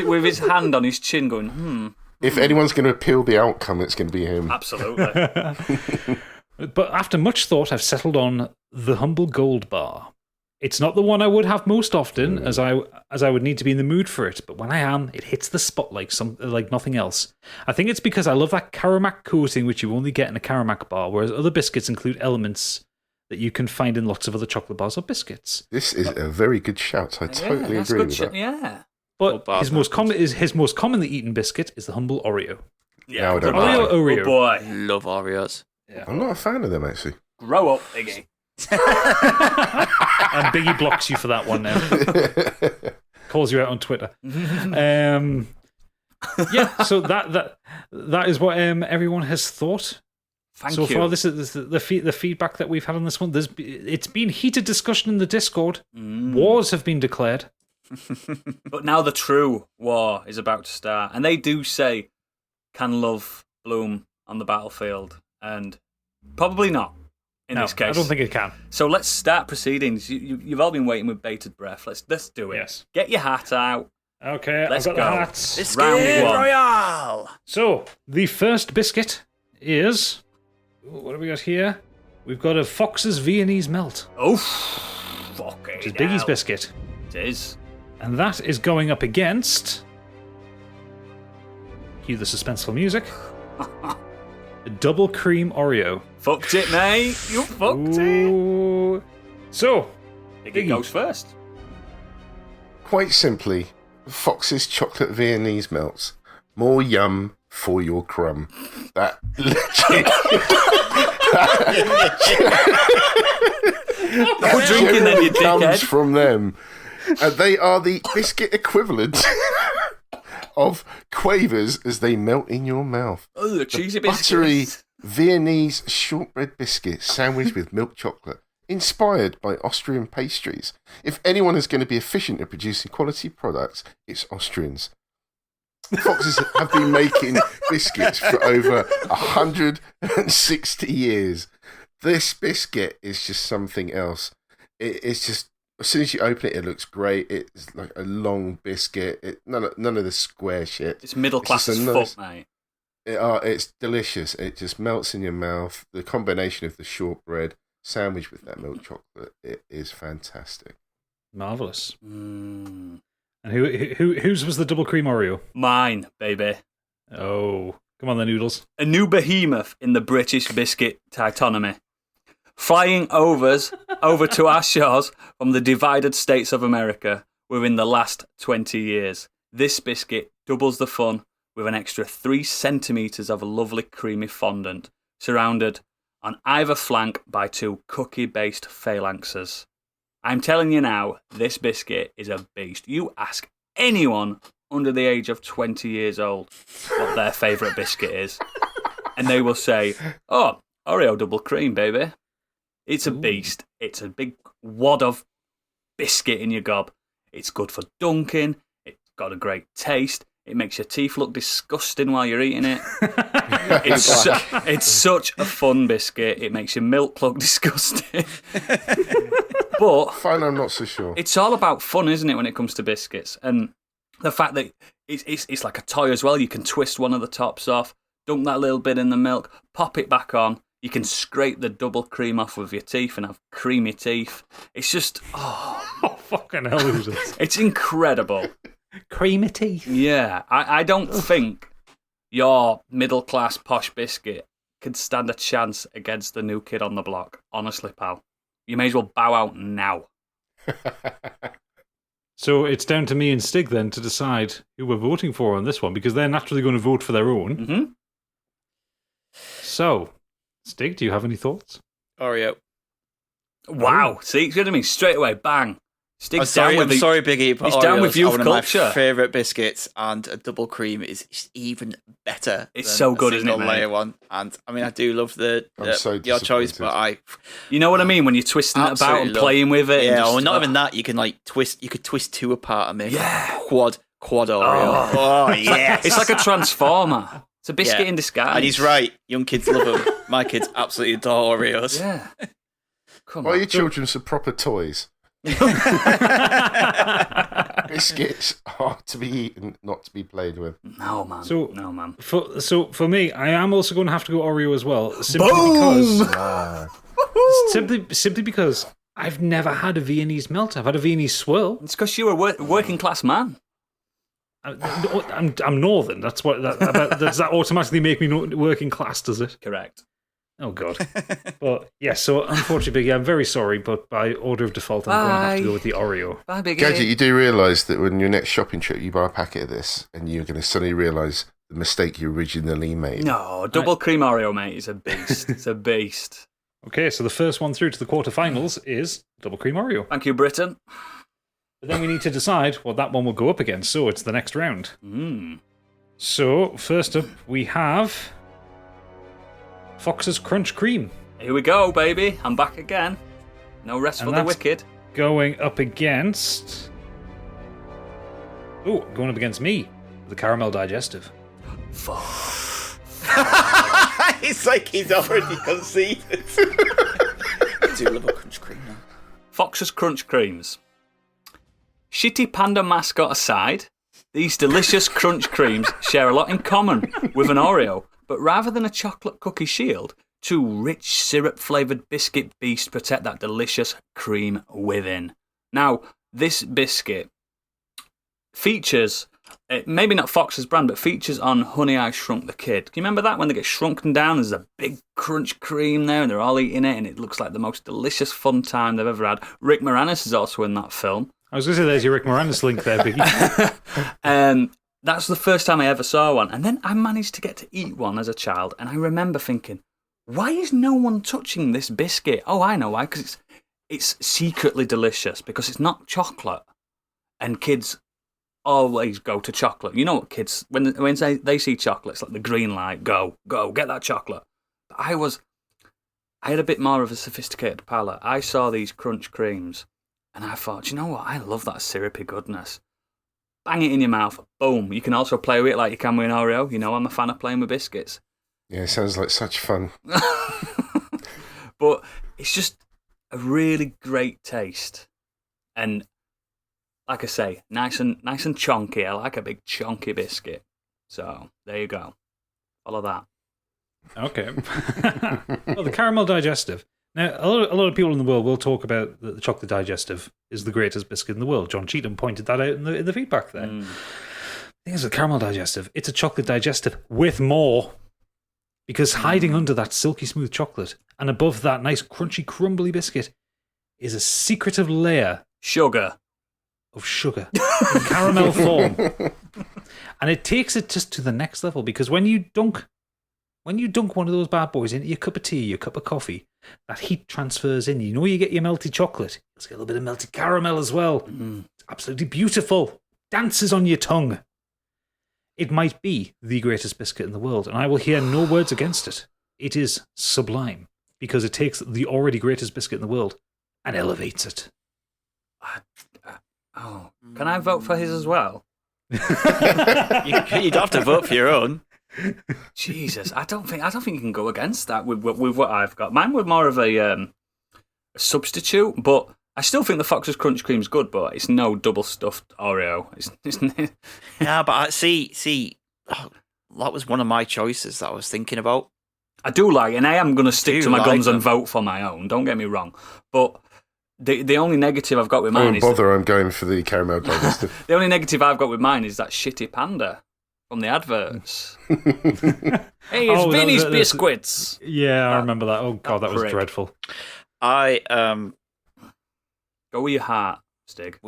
with his hand on his chin going, If anyone's going to appeal the outcome, it's going to be him. Absolutely. But after much thought, I've settled on the Humble Gold Bar. It's not the one I would have most often, as I would need to be in the mood for it. But when I am, it hits the spot like nothing else. I think it's because I love that Caramac coating, which you only get in a Caramac bar, whereas other biscuits include elements that you can find in lots of other chocolate bars or biscuits. This is a very good shout. I totally agree with that. Yeah. But his most commonly eaten biscuit is the Humble Oreo. Yeah. No, I don't Oreo. Good boy. Love Oreos. I'm not a fan of them, actually. Grow up, Iggy. And Biggie blocks you for that one now. Calls you out on Twitter. So that is what everyone has thought. Thank you. So far, this is the feedback that we've had on this one. It's been heated discussion in the Discord. Wars have been declared. But now the true war is about to start. And they do say, can love bloom on the battlefield? And probably not in this case. I don't think it can. So let's start proceedings. You've all been waiting with bated breath. Let's do it. Yes. Get your hat out. Okay, Let's I've got go. the hats. Biscuit Round 1. Royale. So, the first biscuit is... What have we got here? We've got a Fox's Viennese Melt, Oh, fuck it. which is Biggie's biscuit. It is. And that is going up against... Cue the suspenseful music. A double cream Oreo. Fucked it, mate. You fucked it. Ooh. So, Biggie goes first. Quite simply, Fox's chocolate Viennese melts. More yum for your crumb. That legit. We're drinking then, you comes dickhead. from them. And they are the biscuit equivalent of quavers as they melt in your mouth. Oh, the cheesy biscuits. Buttery Viennese shortbread biscuit sandwiched with milk chocolate, inspired by Austrian pastries. If anyone is going to be efficient at producing quality products, it's Austrians. Foxes have been making biscuits for over 160 years. This biscuit is just something else. It's just, as soon as you open it, it looks great. It's like a long biscuit. None of the square shit. It's middle class just as a fuck, nice- mate. It's delicious. It just melts in your mouth. The combination of the shortbread sandwiched with that milk chocolate, it is fantastic. marvellous. Mm. And whose was the double cream Oreo? Mine, baby. Oh, come on, the noodles. A new behemoth in the British biscuit titanomy. Flying over to our shores from the divided states of America within the last 20 years. This biscuit doubles the fun with an extra 3 centimetres of lovely creamy fondant, surrounded on either flank by 2 cookie-based phalanxes. I'm telling you now, this biscuit is a beast. You ask anyone under the age of 20 years old what their favourite biscuit is, and they will say, oh, Oreo double cream, baby. It's a beast. It's a big wad of biscuit in your gob. It's good for dunking. It's got a great taste. It makes your teeth look disgusting while you're eating it. It's such a fun biscuit. It makes your milk look disgusting. But Fine, I'm not so sure. it's all about fun, isn't it, when it comes to biscuits? And the fact that it's like a toy as well. You can twist one of the tops off, dunk that little bit in the milk, pop it back on. You can scrape the double cream off with your teeth and have creamy teeth. It's just, Oh, fucking hell, who's this? it's incredible. Creamy teeth. Yeah, I don't think your middle-class posh biscuit can stand a chance against the new kid on the block. Honestly, pal. You may as well bow out now. So it's down to me and Stig then to decide who we're voting for on this one, because they're naturally going to vote for their own. Mm-hmm. So, Stig, do you have any thoughts? Oreo. Wow. See, you know what I mean? Straight away, bang. I'm sorry, Biggie, but he's down with Oreos youth are one culture. of my favourite biscuits, and a double cream is even better. It's than so good, a isn't it, single mate? layer one. And I mean, I do love I'm so your choice, disappointed. but You know what I mean? When you're twisting it about Absolutely and love- playing with it. yeah, and or just, not even that. You can like twist. You could twist two apart and make Yeah. a quad Oreo. Oh yes, It's like a transformer. It's a biscuit Yeah. in disguise. And he's right. Young kids love them. My kids absolutely adore Oreos. Yeah. Come Why are on. your children some proper toys? Biscuits are to be eaten, not to be played with. No, man. So- no, man. For me, I am also going to have to go Oreo as well. Simply because I've never had a Viennese melt. I've had a Viennese swirl. It's because you're a working class man. I'm northern. That's what. Does that automatically make me working class? Does it? Correct. Oh God. But yeah. So unfortunately, I'm very sorry, but by order of default, I'm going to have to go with the Oreo. Bye, Biggie. Gadget, you do realise that when your next shopping trip, you buy a packet of this, and you're going to suddenly realise the mistake you originally made. No, double cream Oreo, mate. It's a beast. It's a beast. Okay, so the first one through to the quarterfinals is double cream Oreo. Thank you, Britain. But then we need to decide what that one will go up against. So it's the next round. So first up, we have Fox's Crunch Cream. Here we go, baby. I'm back again. No rest And for the that's- wicked. Going up against... Oh, going up against me. The Caramel Digestive. Fuck. It's like he's already conceded. I do love a crunch cream now. Fox's Crunch Creams. Shitty panda mascot aside, these delicious crunch creams share a lot in common with an Oreo, but rather than a chocolate cookie shield, two rich syrup-flavoured biscuit beasts protect that delicious cream within. Now, this biscuit features, maybe not Fox's brand, but features on Honey, I Shrunk the Kid. Can you remember that when they get shrunken down? There's a big crunch cream there and they're all eating it and it looks like the most delicious fun time they've ever had. Rick Moranis is also in that film. I was going to say there's your Rick Moranis link there, Biggie. That's the first time I ever saw one. And then I managed to get to eat one as a child. And I remember thinking, why is no one touching this biscuit? Oh, I know why. Because it's secretly delicious. Because it's not chocolate. And kids always go to chocolate. You know what kids, when they see chocolate, it's like the green light. Go, get that chocolate. But I had a bit more of a sophisticated palate. I saw these crunch creams. And I thought, do you know what? I love that syrupy goodness. Bang it in your mouth. Boom. You can also play with it like you can with an Oreo. You know, I'm a fan of playing with biscuits. Yeah, it sounds like such fun. But it's just a really great taste. And like I say, nice and chunky. I like a big chunky biscuit. So there you go. Follow that. Okay. Well, the Caramel Digestive. Now, a lot of people in the world will talk about the chocolate digestive is the greatest biscuit in the world. John Cheetham pointed that out in the feedback there. The thing is, the Caramel Digestive, it's a chocolate digestive with more. Because hiding under that silky smooth chocolate and above that nice crunchy crumbly biscuit is a secretive layer Sugar. of sugar in caramel form. And it takes it just to the next level because when you dunk one of those bad boys into your cup of tea, your cup of coffee, that heat transfers in. You know you get your melty chocolate. You also get a little bit of melty caramel as well. It's absolutely beautiful. Dances on your tongue. It might be the greatest biscuit in the world, and I will hear no words against it. It is sublime because it takes the already greatest biscuit in the world and elevates it. Oh, can I vote for his as well? You'd have to vote for your own. Jesus, I don't think you can go against that with what I've got. Mine was more of a substitute, but I still think the Fox's Crunch Cream's good, but it's no double stuffed Oreo. It's Yeah, but that was one of my choices that I was thinking about. I do like it, and I am going to stick to my guns them. and vote for my own. Don't get me wrong, but the only negative I've got with I mine won't is bother, I'm going for the caramel digestive. the only negative I've got with mine is that shitty panda from the adverts. Hey, it's Vinny's biscuits. Yeah, I remember that. Oh God, that was prick. dreadful. I Go with your heart, Stig.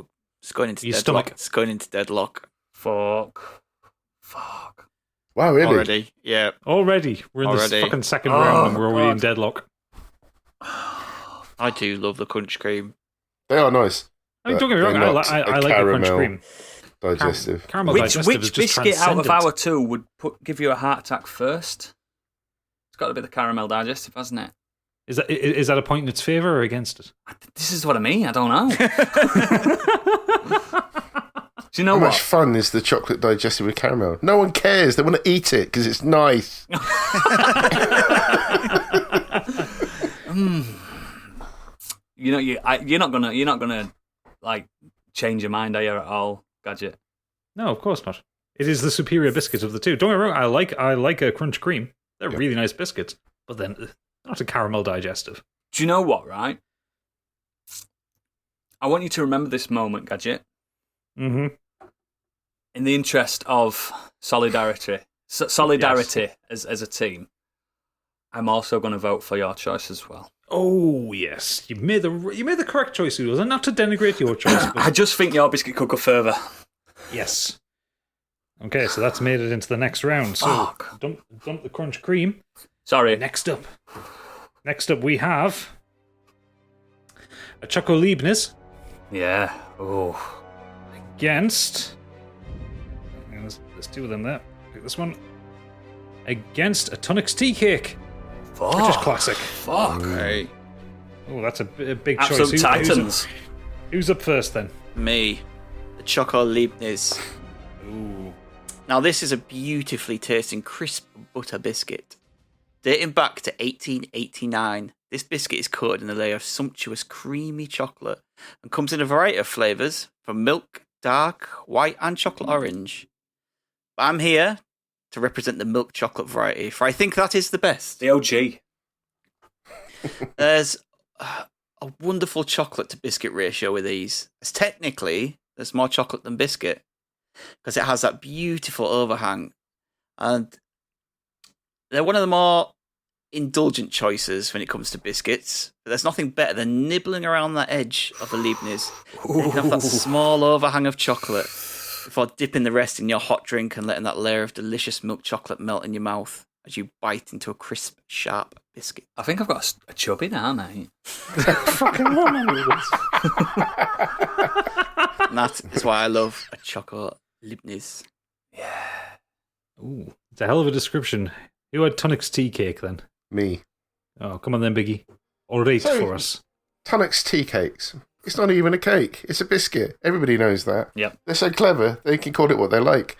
it's going into Your deadlock. stomach. It's going into deadlock Fuck. Wow, really? already. Yeah. Already. We're in Already. this fucking second round and we're already in deadlock. I do love the crunch cream. They are nice. I mean, don't get me wrong, They're I not like a crunch caramel cream. Digestive. Caramel Which digestive is just biscuit out of transcendent. our two would give you a heart attack first? It's got to be the caramel digestive, hasn't it? Is that a point in its favour or against it? This is what I mean. I don't know. Do you know How what? much fun is the chocolate digestive with caramel? No one cares. They want to eat it because it's nice. You're not gonna like change your mind, are you, at all, Gadget? No, of course not. It is the superior biscuit of the two. Don't get me wrong, I like a crunch cream. They're really nice biscuits, but then not a caramel digestive. Do you know what? Right. I want you to remember this moment, Gadget. Mm-hmm. In the interest of solidarity, as a team, I'm also going to vote for your choice as well. Oh yes, you made the correct choice, Oodles, and not to denigrate your choice. But I just think your biscuit could go further. yes. Okay, so that's made it into the next round. So Fuck. dump the crunch cream. Sorry. Next up we have a Choco Leibniz Yeah. Oh. against. There's two of them there. Pick this one. Against a Tunnocks tea cake. Fuck. British classic. Fuck. Hey. Oh, that's a big Absolute choice. titans. Who's up first then? Me. The Choco Leibniz. Ooh. Now, this is a beautifully tasting crisp butter biscuit. Dating back to 1889, this biscuit is coated in a layer of sumptuous creamy chocolate and comes in a variety of flavours, from milk, dark, white and chocolate orange. But I'm here to represent the milk chocolate variety, for I think that is the best. The OG. There's a wonderful chocolate to biscuit ratio with these. It's technically, there's more chocolate than biscuit, because it has that beautiful overhang. And they're one of the more indulgent choices when it comes to biscuits. But there's nothing better than nibbling around that edge of the Leibniz, taking off that small overhang of chocolate before dipping the rest in your hot drink and letting that layer of delicious milk chocolate melt in your mouth as you bite into a crisp, sharp biscuit. I think I've got a chubby now, mate. Fucking woman. And that is why I love a Choco Leibniz. Ooh, it's a hell of a description. Who had Tunnocks tea cake then? Me. Oh, come on then, Biggie. Or rate So- for us. Tunnocks tea cakes. It's not even a cake. It's a biscuit. Everybody knows that. Yep. They're so clever, they can call it what they like.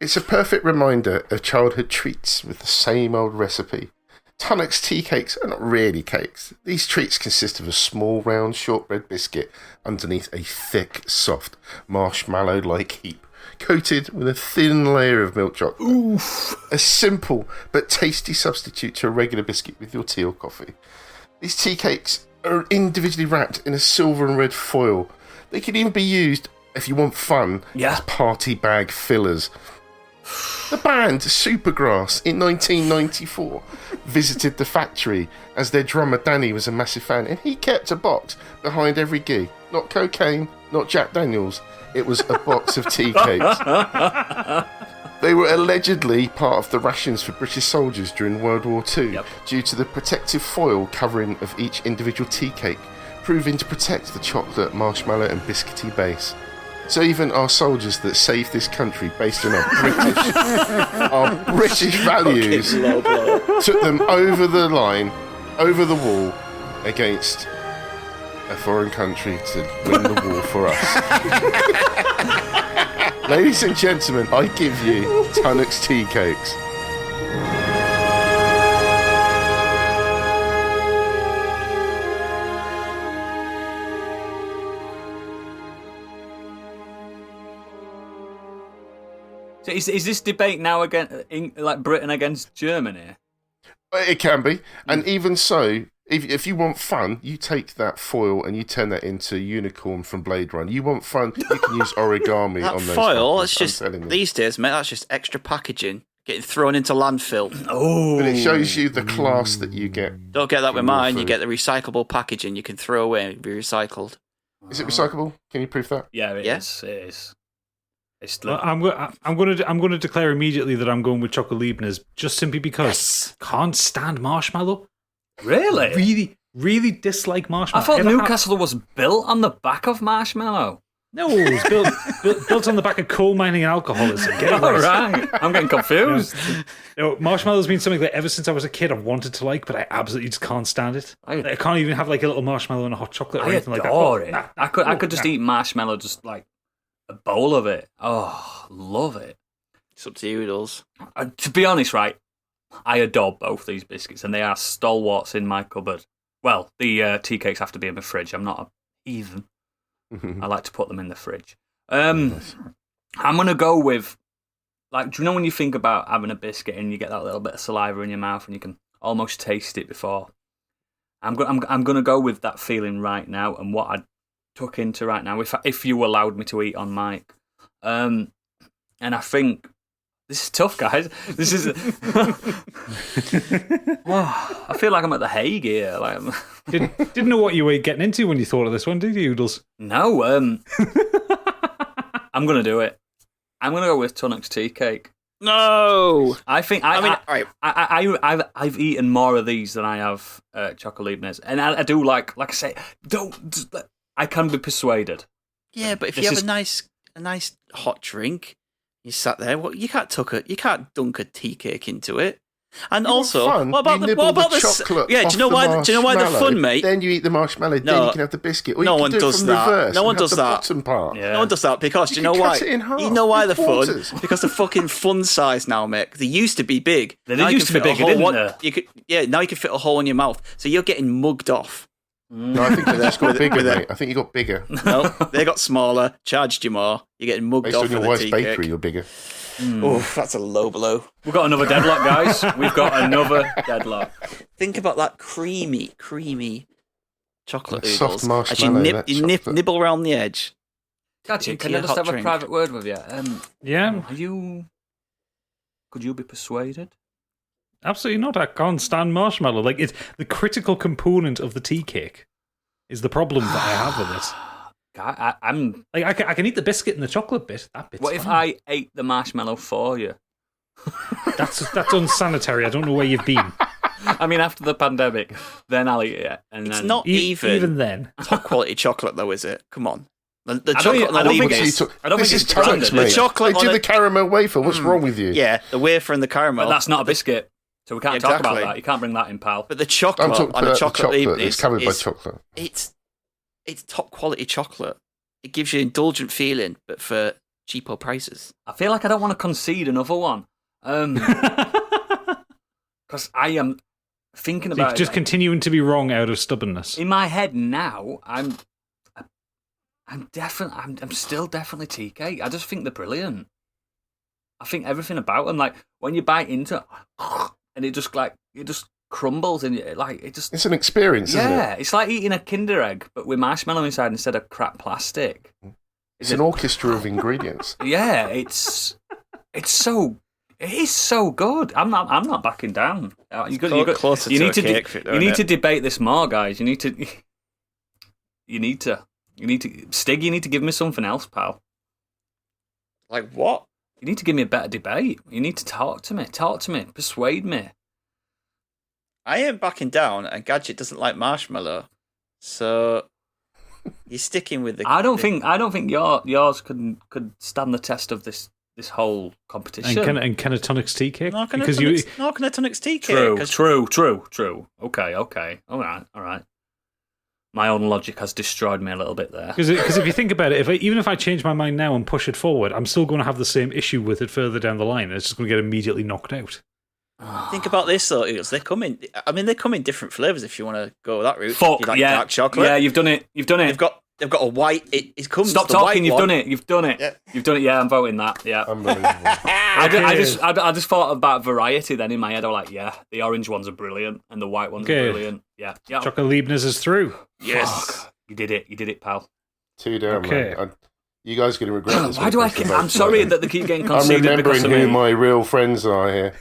It's a perfect reminder of childhood treats with the same old recipe. Tunnocks tea cakes are not really cakes. These treats consist of a small round shortbread biscuit underneath a thick, soft, marshmallow-like heap, coated with a thin layer of milk chocolate. Oof! A simple but tasty substitute to a regular biscuit with your tea or coffee. These tea cakes are individually wrapped in a silver and red foil. They can even be used, if you want fun, as party bag fillers. The band Supergrass in 1994 visited the factory as their drummer Danny was a massive fan, and he kept a box behind every gig. Not cocaine, not Jack Daniels. It was a box of tea cakes. They were allegedly part of the rations for British soldiers during World War II due to the protective foil covering of each individual tea cake, proving to protect the chocolate, marshmallow and biscuity base. So even our soldiers that saved this country based on our British values took them over the line, over the wall, against a foreign country to win the war for us. Ladies and gentlemen, I give you Tunnocks tea cakes. So is this debate now like Britain against Germany? It can be, and even so, if you want fun, you take that foil and you turn that into Unicorn from Blade Runner. You want fun, you can use origami That on those. foil, fuckers, it's just, I'm telling you. these days, mate, that's just extra packaging getting thrown into landfill. Oh, But it shows you the class that you get. Don't get that with From your mine. You food. get the recyclable packaging you can throw away and be recycled. Is it recyclable? Can you prove that? yeah, Yeah. It is. It's Well, I'm going to declare immediately that I'm going with Choco Leibniz just simply because can't stand marshmallow. really. really dislike marshmallow. I thought Newcastle was built on the back of marshmallow. No, it was built on the back of coal mining and alcoholism. Get it All right. I'm getting confused. Marshmallow's been something that ever since I was a kid I've wanted to like, but I absolutely just can't stand it. I can't even have like a little marshmallow and a hot chocolate or anything like that. It. I could just eat marshmallow, just like a bowl of it. Oh, love it. It's up to you, Doodles. To be honest, right, I adore both these biscuits, and they are stalwarts in my cupboard. Well, the tea cakes have to be in the fridge. I'm not a heathen. I like to put them in the fridge. I'm going to go with, like, do you know when you think about having a biscuit and you get that little bit of saliva in your mouth and you can almost taste it before? I'm going to go with that feeling right now and what I took into right now, if you allowed me to eat on mic. And I think this is tough, guys. This is. I feel like I'm at the Hague here. Like, didn't know what you were getting into when you thought of this one, did you, Oodles? No. I'm gonna do it. I'm gonna go with Tunnock's tea cake. No, I think I've eaten more of these than I have chocolate, and I do like I say, I can be persuaded. Yeah, but if you have a nice hot drink. You sat there. Well, you can't dunk a tea cake into it. And also, what about the chocolate? Yeah, do you know why? Do you know why they're fun, mate? Then you eat the marshmallow. Then you can have the biscuit. Or no one does that. No one does that. Bottom part. Yeah. No one does that because do you know why? You know why they're fun? Because they're fucking fun size now, Mick. They used to be big. They used to be big, didn't they? Now you can fit a hole in your mouth. So you're getting mugged off. No, I think they just got bigger, mate. I think you got bigger. No, they got smaller, charged you more. You're getting mugged off. Based on your wife's bakery, you're bigger. Oh, that's a low blow. We've got another deadlock, guys. We've got another deadlock. Think about that creamy chocolate that oodles. soft marshmallow. As you nibble around the edge. Gotcha. Can I just have a private word with you? Yeah. Could you be persuaded? Absolutely not. I can't stand marshmallow. Like, it's the critical component of the tea cake is the problem that I have with it. I'm like, I can eat the biscuit and the chocolate bit. That bit's What if fine. I ate the marshmallow for you? That's unsanitary. I don't know where you've been. I mean, after the pandemic, then I'll eat it. And it's then... not even then. Top quality chocolate, though, is it? Come on. The I chocolate don't think it's Tunnock's, mate. The chocolate they do the caramel wafer. What's wrong with you? Yeah, the wafer and the caramel. But that's not a biscuit. So we can't talk about that. You can't bring that in, pal. But the chocolate on the chocolate it's covered by chocolate. It's top quality chocolate. It gives you an indulgent feeling, but for cheapo prices. I feel like I don't want to concede another one. Because I am thinking about just continuing to be wrong out of stubbornness. In my head now, I'm still definitely tea cake. I just think they're brilliant. I think everything about them, like when you bite into it, and it just crumbles and it's an experience, isn't it? Yeah, it's like eating a Kinder Egg but with marshmallow inside instead of crap plastic. It's an orchestra of ingredients. Yeah, it is so good. I'm not backing down. You need to debate this more, guys. You need to Stig, you need to give me something else, pal. Like what? You need to give me a better debate. You need to talk to me, persuade me. I am backing down, and Gadget doesn't like marshmallow, so you're sticking with the. I don't think yours could stand the test of this whole competition. And can a Tunnock's tea cake? No, can a Tunnock's tea cake? True. Okay. All right. My own logic has destroyed me a little bit there. Because if you think about it, even if I change my mind now and push it forward, I'm still going to have the same issue with it further down the line, and it's just going to get immediately knocked out. Think about this though, Eagles. They come in different flavours if you want to go that route. Fuck, you like dark chocolate. Yeah, you've done it. They've got a white. It comes. Stop the talking. White You've one. done it. You've done it. Yeah. You've done it. Yeah, I'm voting that. Yeah. Unbelievable. I just thought about variety. Then in my head, I was like, the orange ones are brilliant and the white ones are brilliant. Yeah. Chocolate Leibniz is through. Yes. Fuck. You did it, pal. 2 down, man. You guys are going to regret this. Why do I'm sorry that they keep getting conceded. I'm remembering who my real friends are here.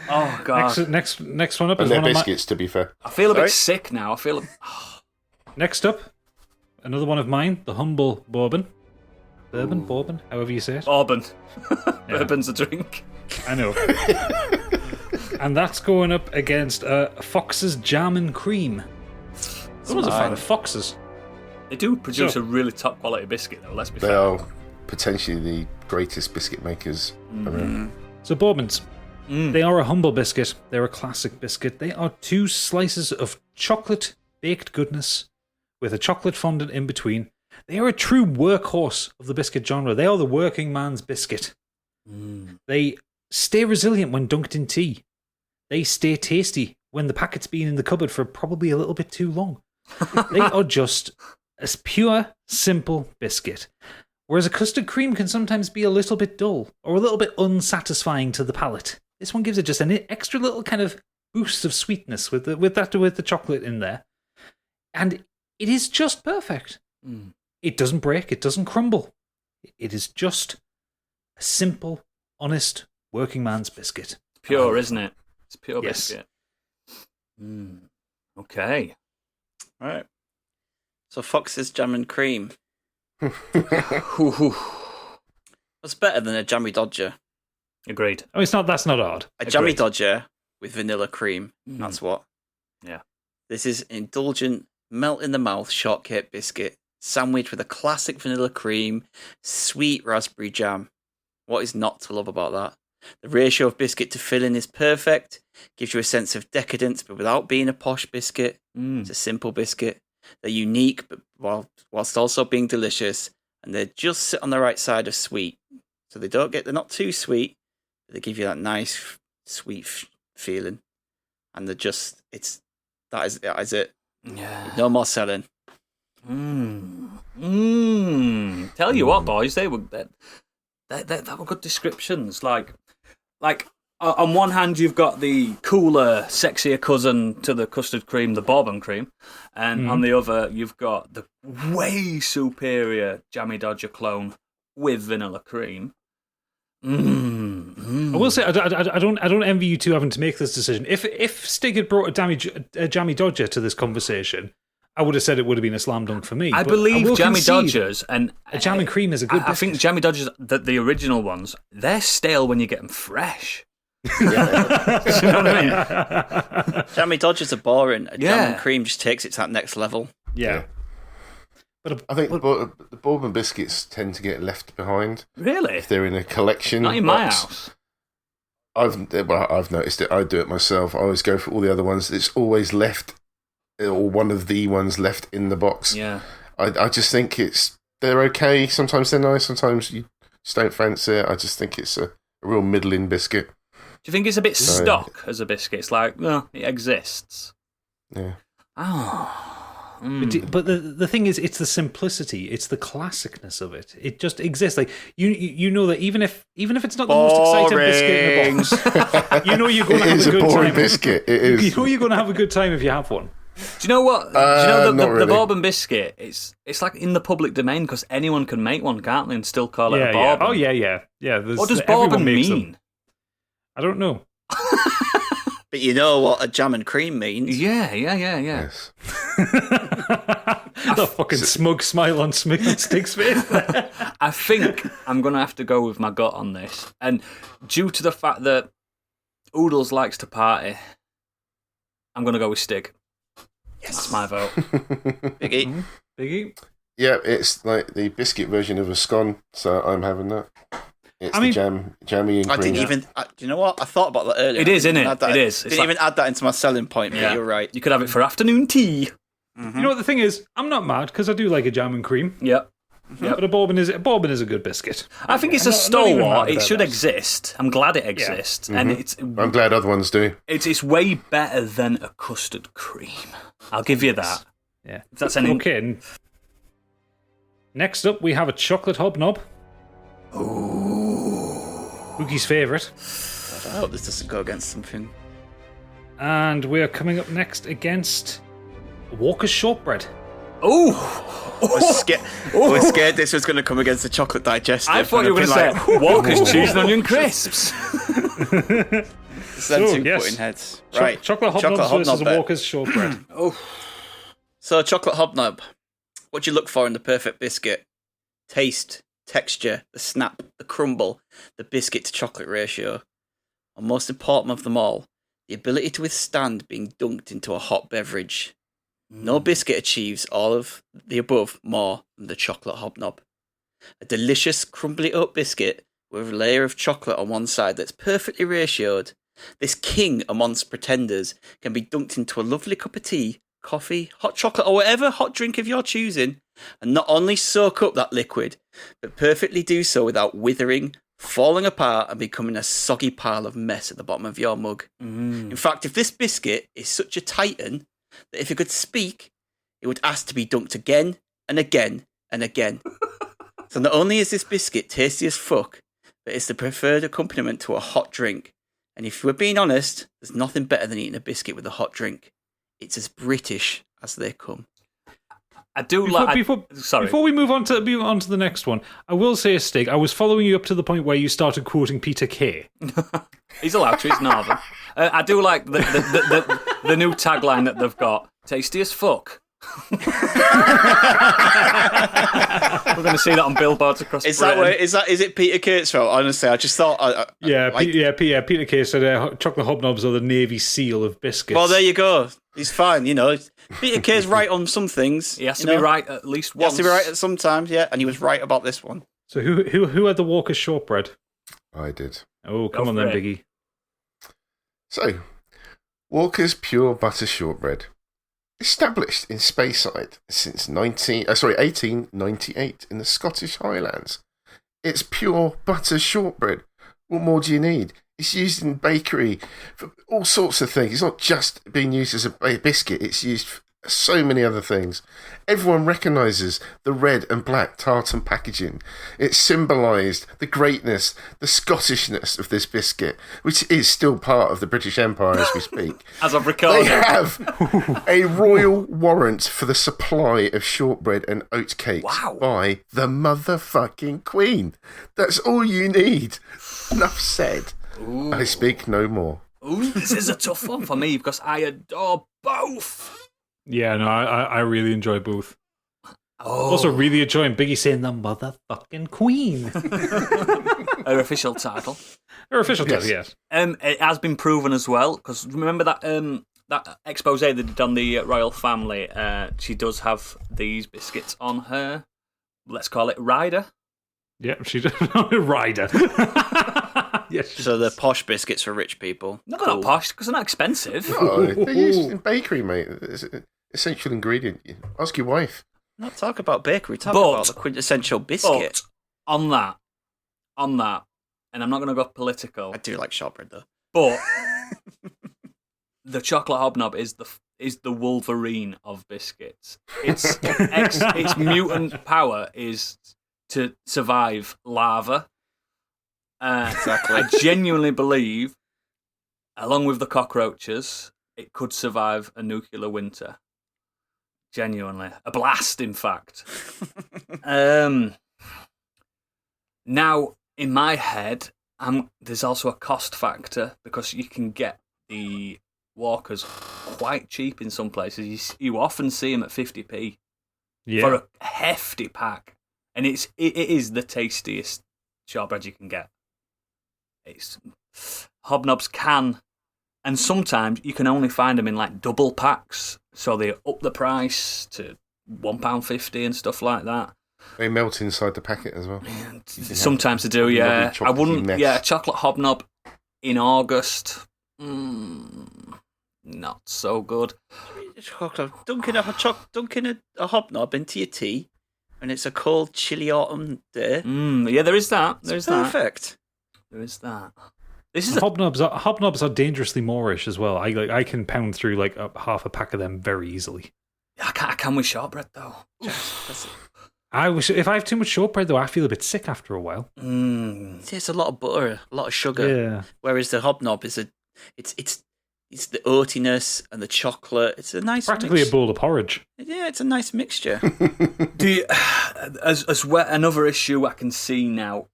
Oh god. Next one up and is they're one biscuits, to be fair. I feel a bit sick now. Next up, another one of mine, the humble bourbon. Bourbon, however you say it. Bourbon. Bourbon's a drink. I know. And that's going up against Fox's Jam and Cream. I was a fan of Fox's. They do produce a really top quality biscuit, though. Let's be They fair. are potentially the greatest biscuit makers around. So Bourbons, they are a humble biscuit. They're a classic biscuit. They are 2 slices of chocolate baked goodness with a chocolate fondant in between. They are a true workhorse of the biscuit genre. They are the working man's biscuit. They stay resilient when dunked in tea. They stay tasty when the packet's been in the cupboard for probably a little bit too long. They are just a pure, simple biscuit. Whereas a custard cream can sometimes be a little bit dull or a little bit unsatisfying to the palate. This one gives it just an extra little kind of boost of sweetness with the chocolate in there. And it is just perfect. It doesn't break, it doesn't crumble. It is just a simple, honest, working man's biscuit. Pure, isn't it? It's pure Yes. biscuit. Okay. All right. So Fox's jam and cream. What's better than a jammy dodger? Agreed. Oh, that's not hard. A jammy Agreed. dodger with vanilla cream. That's what. Yeah. This is an indulgent, melt in the mouth shortcake biscuit sandwiched with a classic vanilla cream, sweet raspberry jam. What is not to love about that? The ratio of biscuit to filling is perfect. Gives you a sense of decadence, but without being a posh biscuit. It's a simple biscuit. They're unique, but whilst also being delicious, and they just sit on the right side of sweet. So they're not too sweet, but they give you that nice sweet feeling. And that is it. Yeah. No more selling. Tell you what, boys, they were good descriptions. Like on one hand, you've got the cooler, sexier cousin to the custard cream, the bourbon cream, and on the other, you've got the way superior Jammy Dodger clone with vanilla cream. I will say I don't envy you two having to make this decision. If Stig had brought a Jammy Dodger to this conversation, I would have said it would have been a slam dunk for me. I But believe will Jammy concede Dodgers and a jam and cream is a good I think biscuit. Jammy Dodgers, the original ones, they're stale when you get them fresh. Jammy Dodgers are boring. A jam and cream just takes it to that next level. Yeah. But I think the bourbon biscuits tend to get left behind Really? if they're in a collection. Not in my box. house. I've noticed it. I do it myself. I always go for all the other ones. It's always left, or one of the ones left in the box. Yeah. I just think they're okay. Sometimes they're nice. Sometimes you just don't fancy it. I just think it's a real middling biscuit. Do you think it's a bit stock as a biscuit? It's like, no, it exists. Yeah. Oh. But the thing is, it's the simplicity, it's the classicness of it. It just exists. Like you know that even if it's not the most exciting biscuit in a box, you know you're going to have a good boring time. biscuit. It is. You know you're going to have a good time if you have one. Do you know what? Do you know not the really. bourbon biscuit? It's like in the public domain because anyone can make one, can't they? And still call it a bourbon. Oh yeah. What does everyone bourbon makes them. mean? I don't know. But you know what a jam and cream means. Yeah. Yes. The fucking smug smile on Stig's face. I think I'm going to have to go with my gut on this. And due to the fact that Oodles likes to party, I'm going to go with Stig. Yes. That's my vote. Biggie. Biggie. Yeah, it's like the biscuit version of a scone, so I'm having that. It's jammy and I cream. didn't even. Do you know what? I thought about that earlier. It is, isn't it? Add that- It is. It's Didn't like- even add that into my selling point, but you're right. You could have it for afternoon tea. You know what the thing is? I'm not mad because I do like a jam and cream. Yep. But a bourbon is a good biscuit. I think it's a I'm not even mad stalwart. It about should that. exist. I'm glad it exists. And I'm glad other ones do. it's way better than a custard cream. I'll give you that. Yeah. If that's any... Okay. And next up, we have a chocolate hobnob. Boogie's favourite. I hope this doesn't go against something. And we are coming up next against Walker's shortbread. Oh! I was scared this was going to come against the chocolate digestive. I thought you were going to say Walker's cheese and onion crisps. Putting heads. Right. Chocolate hobnobs versus bet. Walker's shortbread. So, chocolate hobnob. What do you look for in the perfect biscuit? Taste, texture, the snap, the crumble, the biscuit to chocolate ratio. And most important of them all, the ability to withstand being dunked into a hot beverage. No biscuit achieves all of the above more than the chocolate hobnob. A delicious, crumbly oat biscuit with a layer of chocolate on one side that's perfectly ratioed. This king amongst pretenders can be dunked into a lovely cup of tea, coffee, hot chocolate, or whatever hot drink of your choosing, and not only soak up that liquid, but perfectly do so without withering, falling apart, and becoming a soggy pile of mess at the bottom of your mug. In fact, if this biscuit is such a titan that if it could speak, it would ask to be dunked again and again and again. So not only is this biscuit tasty as fuck, but it's the preferred accompaniment to a hot drink. And if we're being honest, there's nothing better than eating a biscuit with a hot drink. It's as British as they come. I do Before we move on to the next one, I will say, Stig, I was following you up to the point where you started quoting Peter Kay. He's allowed to, he's northern. I do like the new tagline that they've got. Tasty as fuck. We're going to see that on billboards across Britain. Is it Peter Kate's fault? Honestly, I just thought... Peter Kay said chocolate hobnobs are the Navy SEAL of biscuits. Well, there you go. He's fine, Peter Kay's right on some things. He has to be right at least once. He has to be right at some times, yeah, and he was right about this one. So who had the Walker's shortbread? I did. Oh, come on then, Biggie. So, Walker's Pure Butter Shortbread. Established in Speyside since 1898 in the Scottish Highlands. It's pure butter shortbread. What more do you need? It's used in bakery for all sorts of things. It's not just being used as a biscuit. It's used for so many other things. Everyone recognises the red and black tartan packaging. It symbolised the greatness, the Scottishness of this biscuit, which is still part of the British Empire as we speak. As I've recorded. They have a royal warrant for the supply of shortbread and oatcakes by the motherfucking Queen. That's all you need. Enough said. Ooh. I speak no more. Ooh, this is a tough one for me because I adore both. Yeah, no, I really enjoy both. Oh. Also, really enjoying Biggie saying the motherfucking Queen. Her official title. Her official title, yes. It has been proven as well because remember that that expose they did on the royal family. She does have these biscuits on her. Let's call it rider. Yeah, she does. Rider. Yes. So they're posh biscuits for rich people. No, they're not posh because they're not expensive. No, they're used in bakery, mate. It's an essential ingredient. Ask your wife. Not talk about bakery. Talk about the quintessential biscuit. But on that, and I'm not going to go political. I do like shortbread though. But the chocolate hobnob is the Wolverine of biscuits. Its mutant power is to survive lava. Exactly. I genuinely believe, along with the cockroaches, it could survive a nuclear winter. Genuinely. A blast, in fact. Now, in my head, there's also a cost factor because you can get the Walkers quite cheap in some places. You often see them at 50p for a hefty pack. And it is the tastiest shortbread you can get. Hobnobs can, and sometimes you can only find them in like double packs, so they up the price to £1.50 and stuff like that. They melt inside the packet as well. Sometimes they do, yeah. I wouldn't, a chocolate hobnob in August, not so good. Dunking a hobnob into your tea, and it's a cold, chilly autumn day. Yeah, there is that. There's perfect. There is that. Hobnobs are dangerously Moorish as well. I can pound through like half a pack of them very easily. I can with shortbread though. If I have too much shortbread though, I feel a bit sick after a while. See, it's a lot of butter, a lot of sugar. Yeah. Whereas the hobnob is it's the oatiness and the chocolate. It's a nice practically a bowl of porridge. Yeah, it's a nice mixture. Another issue I can see now.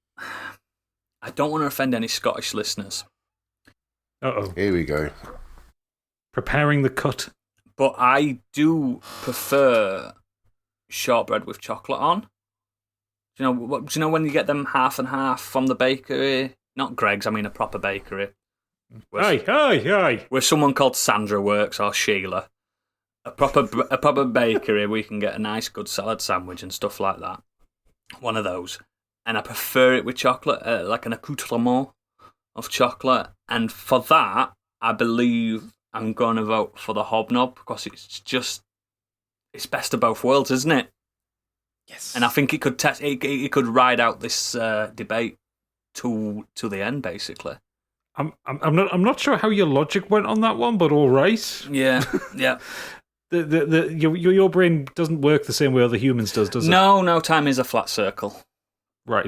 I don't want to offend any Scottish listeners. Uh-oh. Here we go. Preparing the cut. But I do prefer shortbread with chocolate on. Do you know when you get them half and half from the bakery? Not Greg's, I mean a proper bakery. Aye. Where someone called Sandra works, or Sheila. a proper bakery where you can get a nice, good salad sandwich and stuff like that. One of those. And I prefer it with chocolate, like an accoutrement of chocolate. And for that, I believe I'm going to vote for the hobnob because it's best of both worlds, isn't it? Yes. And I think it could it could ride out this debate to the end, basically. I'm not sure how your logic went on that one, but all right. Yeah, yeah. Your brain doesn't work the same way other humans does it? No, time is a flat circle. Right.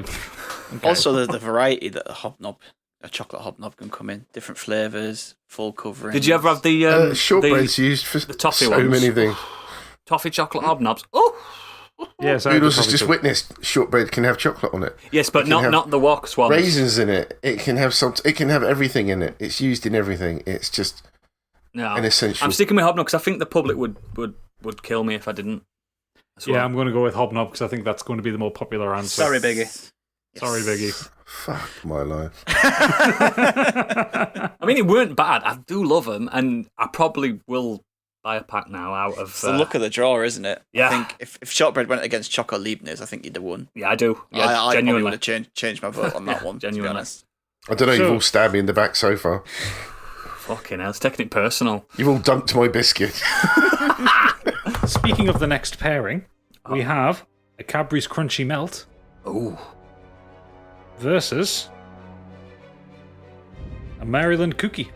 Okay. Also, the variety that a chocolate hobnob can come in, different flavours, full covering. Did you ever have the shortbread's used for the toffee so ones? many things? Toffee chocolate hobnobs. Oh, yes. Noodles has just witnessed shortbread can have chocolate on it. yes, but not the wax ones. Raisins in it. It can have It can have everything in it. It's used in everything. It's just an essential. I'm sticking with hobnob because I think the public would kill me if I didn't. Yeah, I'm going to go with hobnob because I think that's going to be the more popular answer. Sorry, Biggie. Yes. Sorry, Biggie. Fuck my life. I mean, it weren't bad. I do love them, and I probably will buy a pack now out of. It's the luck of the draw, isn't it? Yeah. I think if shortbread went against Choco Leibniz, I think you'd have won. Yeah, I do. Yeah, I probably genuinely. would have changed my vote on that one, to be genuinely. honest. I don't know, you've all stabbed me in the back so far. Fucking hell, it's taking it personal. You've all dumped my biscuit. Speaking of the next pairing, we have a Cadbury's Crunchy Melt Ooh. versus a Maryland Cookie.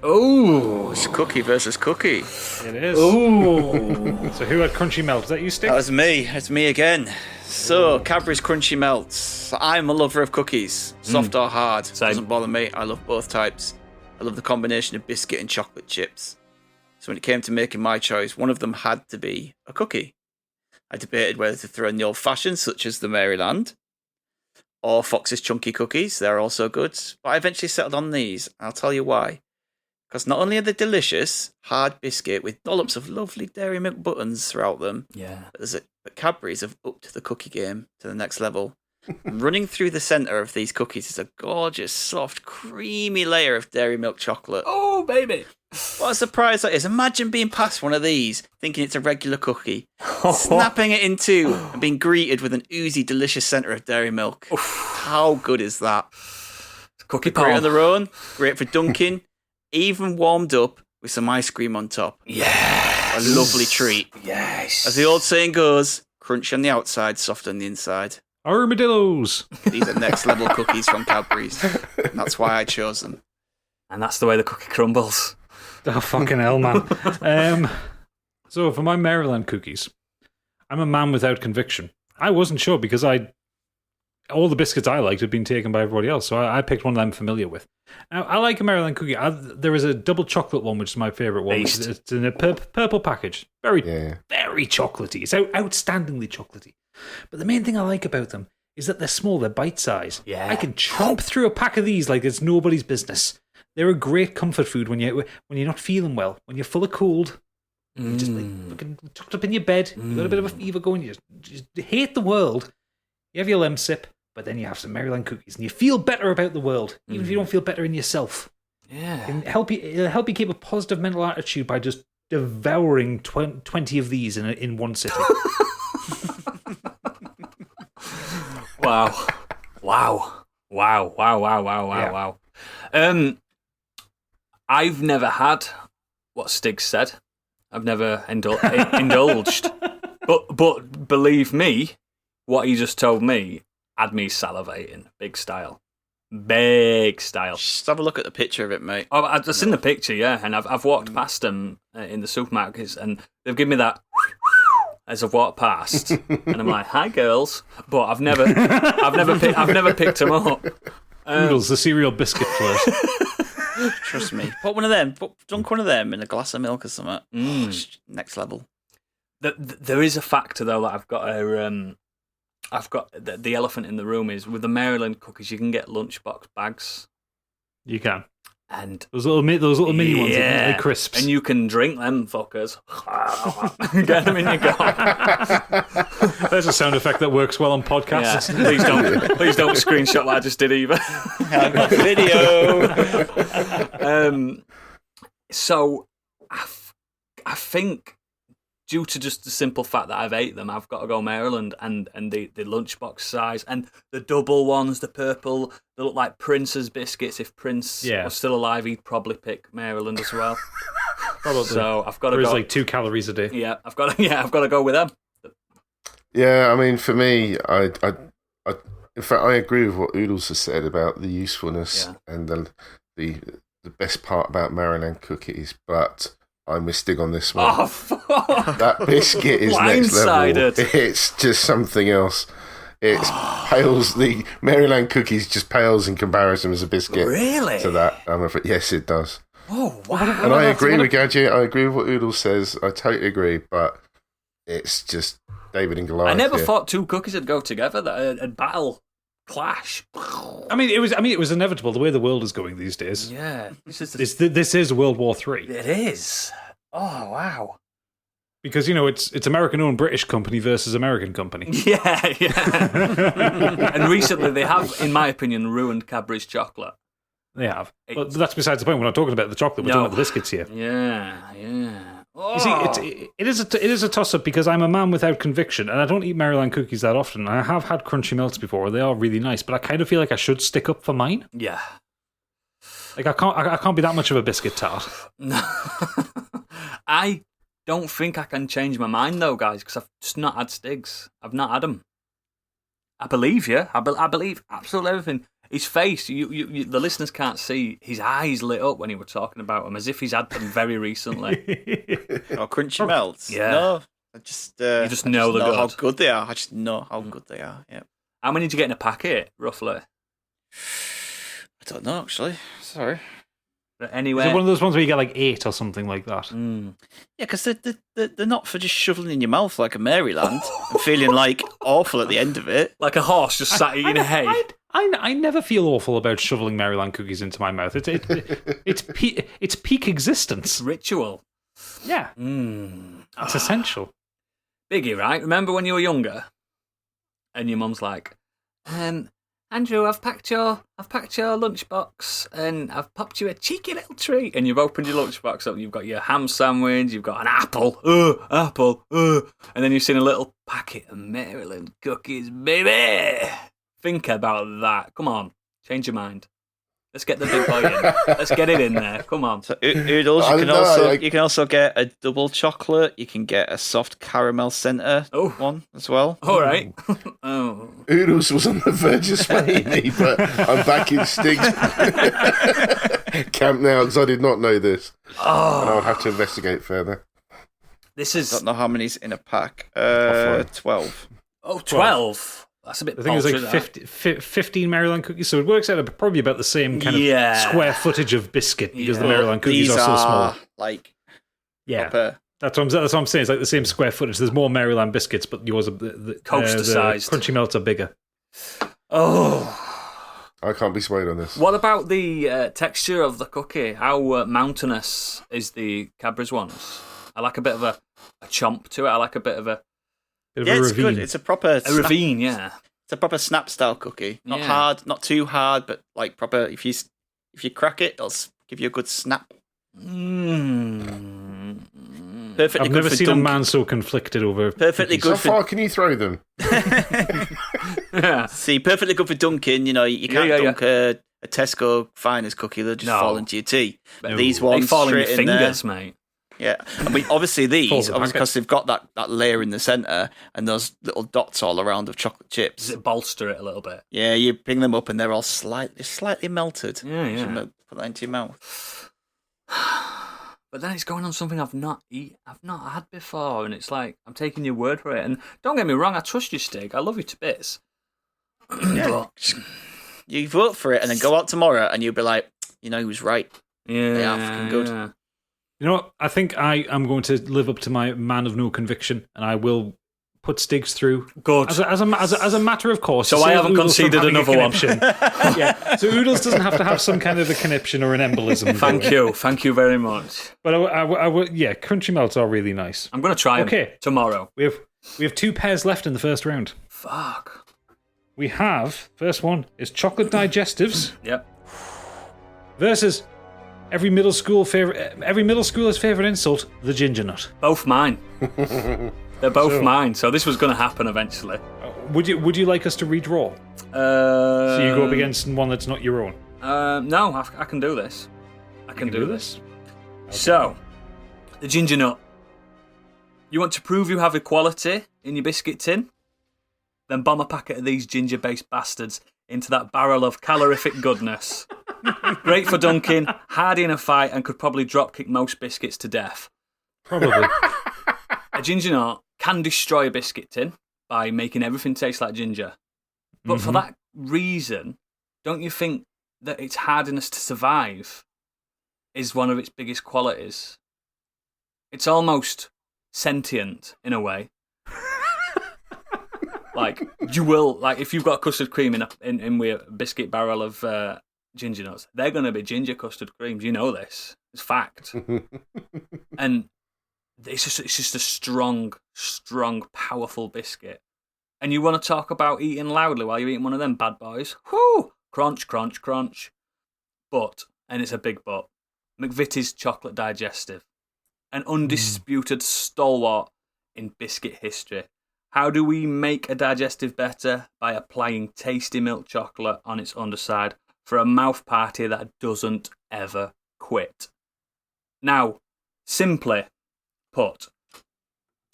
Ooh. It's cookie versus cookie. It is. Ooh. So who had Crunchy Melt? Is that you, Stick? That was me. It's me again. So, Cadbury's Crunchy Melts. I'm a lover of cookies. Soft or hard. Same. Doesn't bother me. I love both types. I love the combination of biscuit and chocolate chips. So when it came to making my choice, one of them had to be a cookie. I debated whether to throw in the old-fashioned, such as the Maryland, or Fox's Chunky Cookies. They're also good. But I eventually settled on these. I'll tell you why. Because not only are they delicious, hard biscuit with dollops of lovely dairy milk buttons throughout them, Yeah. but Cadbury's have upped the cookie game to the next level. Running through the centre of these cookies is a gorgeous, soft, creamy layer of dairy milk chocolate. Oh, baby. What a surprise that is. Imagine being past one of these, thinking it's a regular cookie, snapping it in two, and being greeted with an oozy, delicious centre of dairy milk. How good is that? Cookie Great on palm. their own, great for dunking, even warmed up with some ice cream on top. Yeah. A lovely treat. Yes. As the old saying goes, crunchy on the outside, soft on the inside. Armadillos. These are next level cookies from Cadbury's. And that's why I chose them. And that's the way the cookie crumbles. Oh, fucking hell, man. So for my Maryland cookies, I'm a man without conviction. I wasn't sure because all the biscuits I liked had been taken by everybody else, so I picked one that I'm familiar with. Now, I like a Maryland cookie. There is a double chocolate one, which is my favourite one. Based. It's in a purple package. Very Yeah. chocolatey. It's outstandingly chocolatey. But the main thing I like about them is that they're small, they're bite-sized. Yeah. I can chomp through a pack of these like it's nobody's business. They're a great comfort food when you're not feeling well, when you're full of cold. You're just like fucking tucked up in your bed, you've got a bit of a fever going, you just hate the world. You have your lem sip, but then you have some Maryland cookies, and you feel better about the world, even if you don't feel better in yourself. Yeah. It'll help you keep a positive mental attitude by just devouring 20 of these in one sitting. Wow. Yeah. I've never had what Stig said. I've never indulged. But believe me, what he just told me had me salivating. Big style. Just have a look at the picture of it, mate. Oh, I've just seen the picture, yeah, and I've walked past them in the supermarkets, and they've given me that as I've walked past, and I'm like, "Hi, girls," but I've never picked them up. Noodles, the cereal biscuit flirt. Trust me. Put one of them. Dunk one of them in a glass of milk or something. Next level. There is a factor though that I've got the elephant in the room is with the Maryland cookies. You can get lunchbox bags. You can. And those little mini ones, yeah, like crisps, and you can drink them fuckers. Get them in your gob. There's a sound effect that works well on podcasts. Yeah. Please don't screenshot what I just did either. I've got video. So I think due to just the simple fact that I've ate them, I've got to go Maryland, and the lunchbox size and the double ones, the purple, they look like Prince's biscuits. If Prince was still alive, he'd probably pick Maryland as well. Probably. So I've got to There's go. like 2 calories a day. Yeah, I've got to go with them. Yeah, I mean, for me, in fact, I agree with what Oodles has said about the usefulness and the best part about Maryland cookies, but I'm with Stig on this one. Oh, fuck. That biscuit is next level. Blindsided. It's just something else. It's pales. The Maryland cookies just pales in comparison as a biscuit. Really? To that, I'm afraid. Yes, it does. Oh, wow. And I agree with Gadget. I agree with what Oodles says. I totally agree, but it's just David and Goliath. I never here. thought two cookies would go together. That a battle clash. I mean, it was inevitable the way the world is going these days. Yeah, This is World War III. It is. Oh wow. Because it's American-owned British company versus American company. Yeah. And recently they have, in my opinion, ruined Cadbury's chocolate. They have. But that's besides the point. We're not talking about the chocolate. We're talking about the biscuits here. Yeah. Oh. You see, it is a toss-up because I'm a man without conviction, and I don't eat Maryland cookies that often. I have had Crunchy Melts before; they are really nice, but I kind of feel like I should stick up for mine. Yeah. Like I can't be that much of a biscuit tart. No. I don't think I can change my mind though, guys, because I've just not had Stigs. I've not had them. I believe you. I believe absolutely everything. His face, you, the listeners can't see. His eyes lit up when he was talking about them, as if he's had them very recently. Crunchy Melts. Yeah. No, I just you just know they're good. How good they are. I just know how good they are. Yeah. How many did you get in a packet, roughly? I don't know actually. Sorry. But anyway, Is it one of those ones where you get like 8 or something like that? Yeah, because they're not for just shoveling in your mouth like a Maryland and feeling like awful at the end of it. like a horse just sat eating hay. I never feel awful about shoveling Maryland cookies into my mouth. It's peak existence. Ritual. Yeah, it's essential. Biggie, right? Remember when you were younger, and your mum's like, Andrew, I've packed your lunchbox, and I've popped you a cheeky little treat. And you've opened your lunchbox up, and you've got your ham sandwich, you've got an apple, and then you've seen a little packet of Maryland cookies, baby. Think about that. Come on, change your mind. Let's get the big boy in. Let's get it in there. Come on. So Oodles, you can also get a double chocolate. You can get a soft caramel centre one as well. All right. Oodles was on the verge of swaying me, but I'm back in Stig's camp now because I did not know this. And I would have to investigate further. This I is... don't know how many's in a pack. 12. Oh, 12. That's a bit I think it was paltry, like 15 Maryland cookies, so it works out probably about the same kind of square footage of biscuit because the Maryland cookies are so small. Like, yeah, proper. That's what I'm saying. It's like the same square footage. There's more Maryland biscuits, but yours are the coaster-sized. Crunchy Melts are bigger. Oh. I can't be swayed on this. What about the texture of the cookie? How mountainous is the Cadbury's ones? I like a bit of a chomp to it. I like a bit of a... It's good. It's a proper... ravine, yeah. It's a proper snap-style cookie. Not hard, not too hard, but like proper... If you crack it, it'll give you a good snap. Perfectly I've good never for seen a man so conflicted over... Perfectly cookies. good How far can you throw them? See, perfectly good for dunking. You can't dunk a Tesco Finest cookie. They'll just fall into your tea. But these ones they fall in your straight in there. fingers, mate. Yeah, I mean, obviously these, Falls because they've got that layer in the centre and those little dots all around of chocolate chips. Does it bolster it a little bit? Yeah, you bring them up and they're all slightly melted. Yeah. Put that into your mouth. But then it's going on something I've not had before, and it's like I'm taking your word for it. And don't get me wrong, I trust you, Stig. I love you to bits. You vote for it and then go out tomorrow and you'll be like, he was right. Yeah, they are fucking good. Yeah. You know what? I think I am going to live up to my man of no conviction, and I will put Stigs through. Good. As a matter of course. So I haven't conceded another one. Yeah. So Oodles doesn't have to have some kind of a conniption or an embolism. Thank you very much. But Crunchy Melts are really nice. I'm going to try them tomorrow. We have 2 pairs left in the first round. Fuck. We have, first one is chocolate digestives. Yep. Versus Every middle schooler's favourite insult, the ginger nut. Both mine. They're both mine, so this was going to happen eventually. Would you like us to redraw? So you go up against one that's not your own? No, I can do this. I can do this. Okay. So, the ginger nut. You want to prove you have equality in your biscuit tin? Then bomb a packet of these ginger-based bastards into that barrel of calorific goodness. Great for dunking, hardy in a fight, and could probably drop-kick most biscuits to death. Probably. A ginger nut can destroy a biscuit tin by making everything taste like ginger. But for that reason, don't you think that its hardiness to survive is one of its biggest qualities? It's almost sentient in a way. Like, you will, like, if you've got custard cream in with a biscuit barrel of ginger nuts, they're going to be ginger custard creams. You know this. It's fact. And it's just a strong, powerful biscuit. And you want to talk about eating loudly while you're eating one of them bad boys? Whoo! Crunch, crunch, crunch. But, and it's a big but, McVitie's chocolate digestive. An undisputed stalwart in biscuit history. How do we make a digestive better? By applying tasty milk chocolate on its underside for a mouth party that doesn't ever quit. Now, simply put,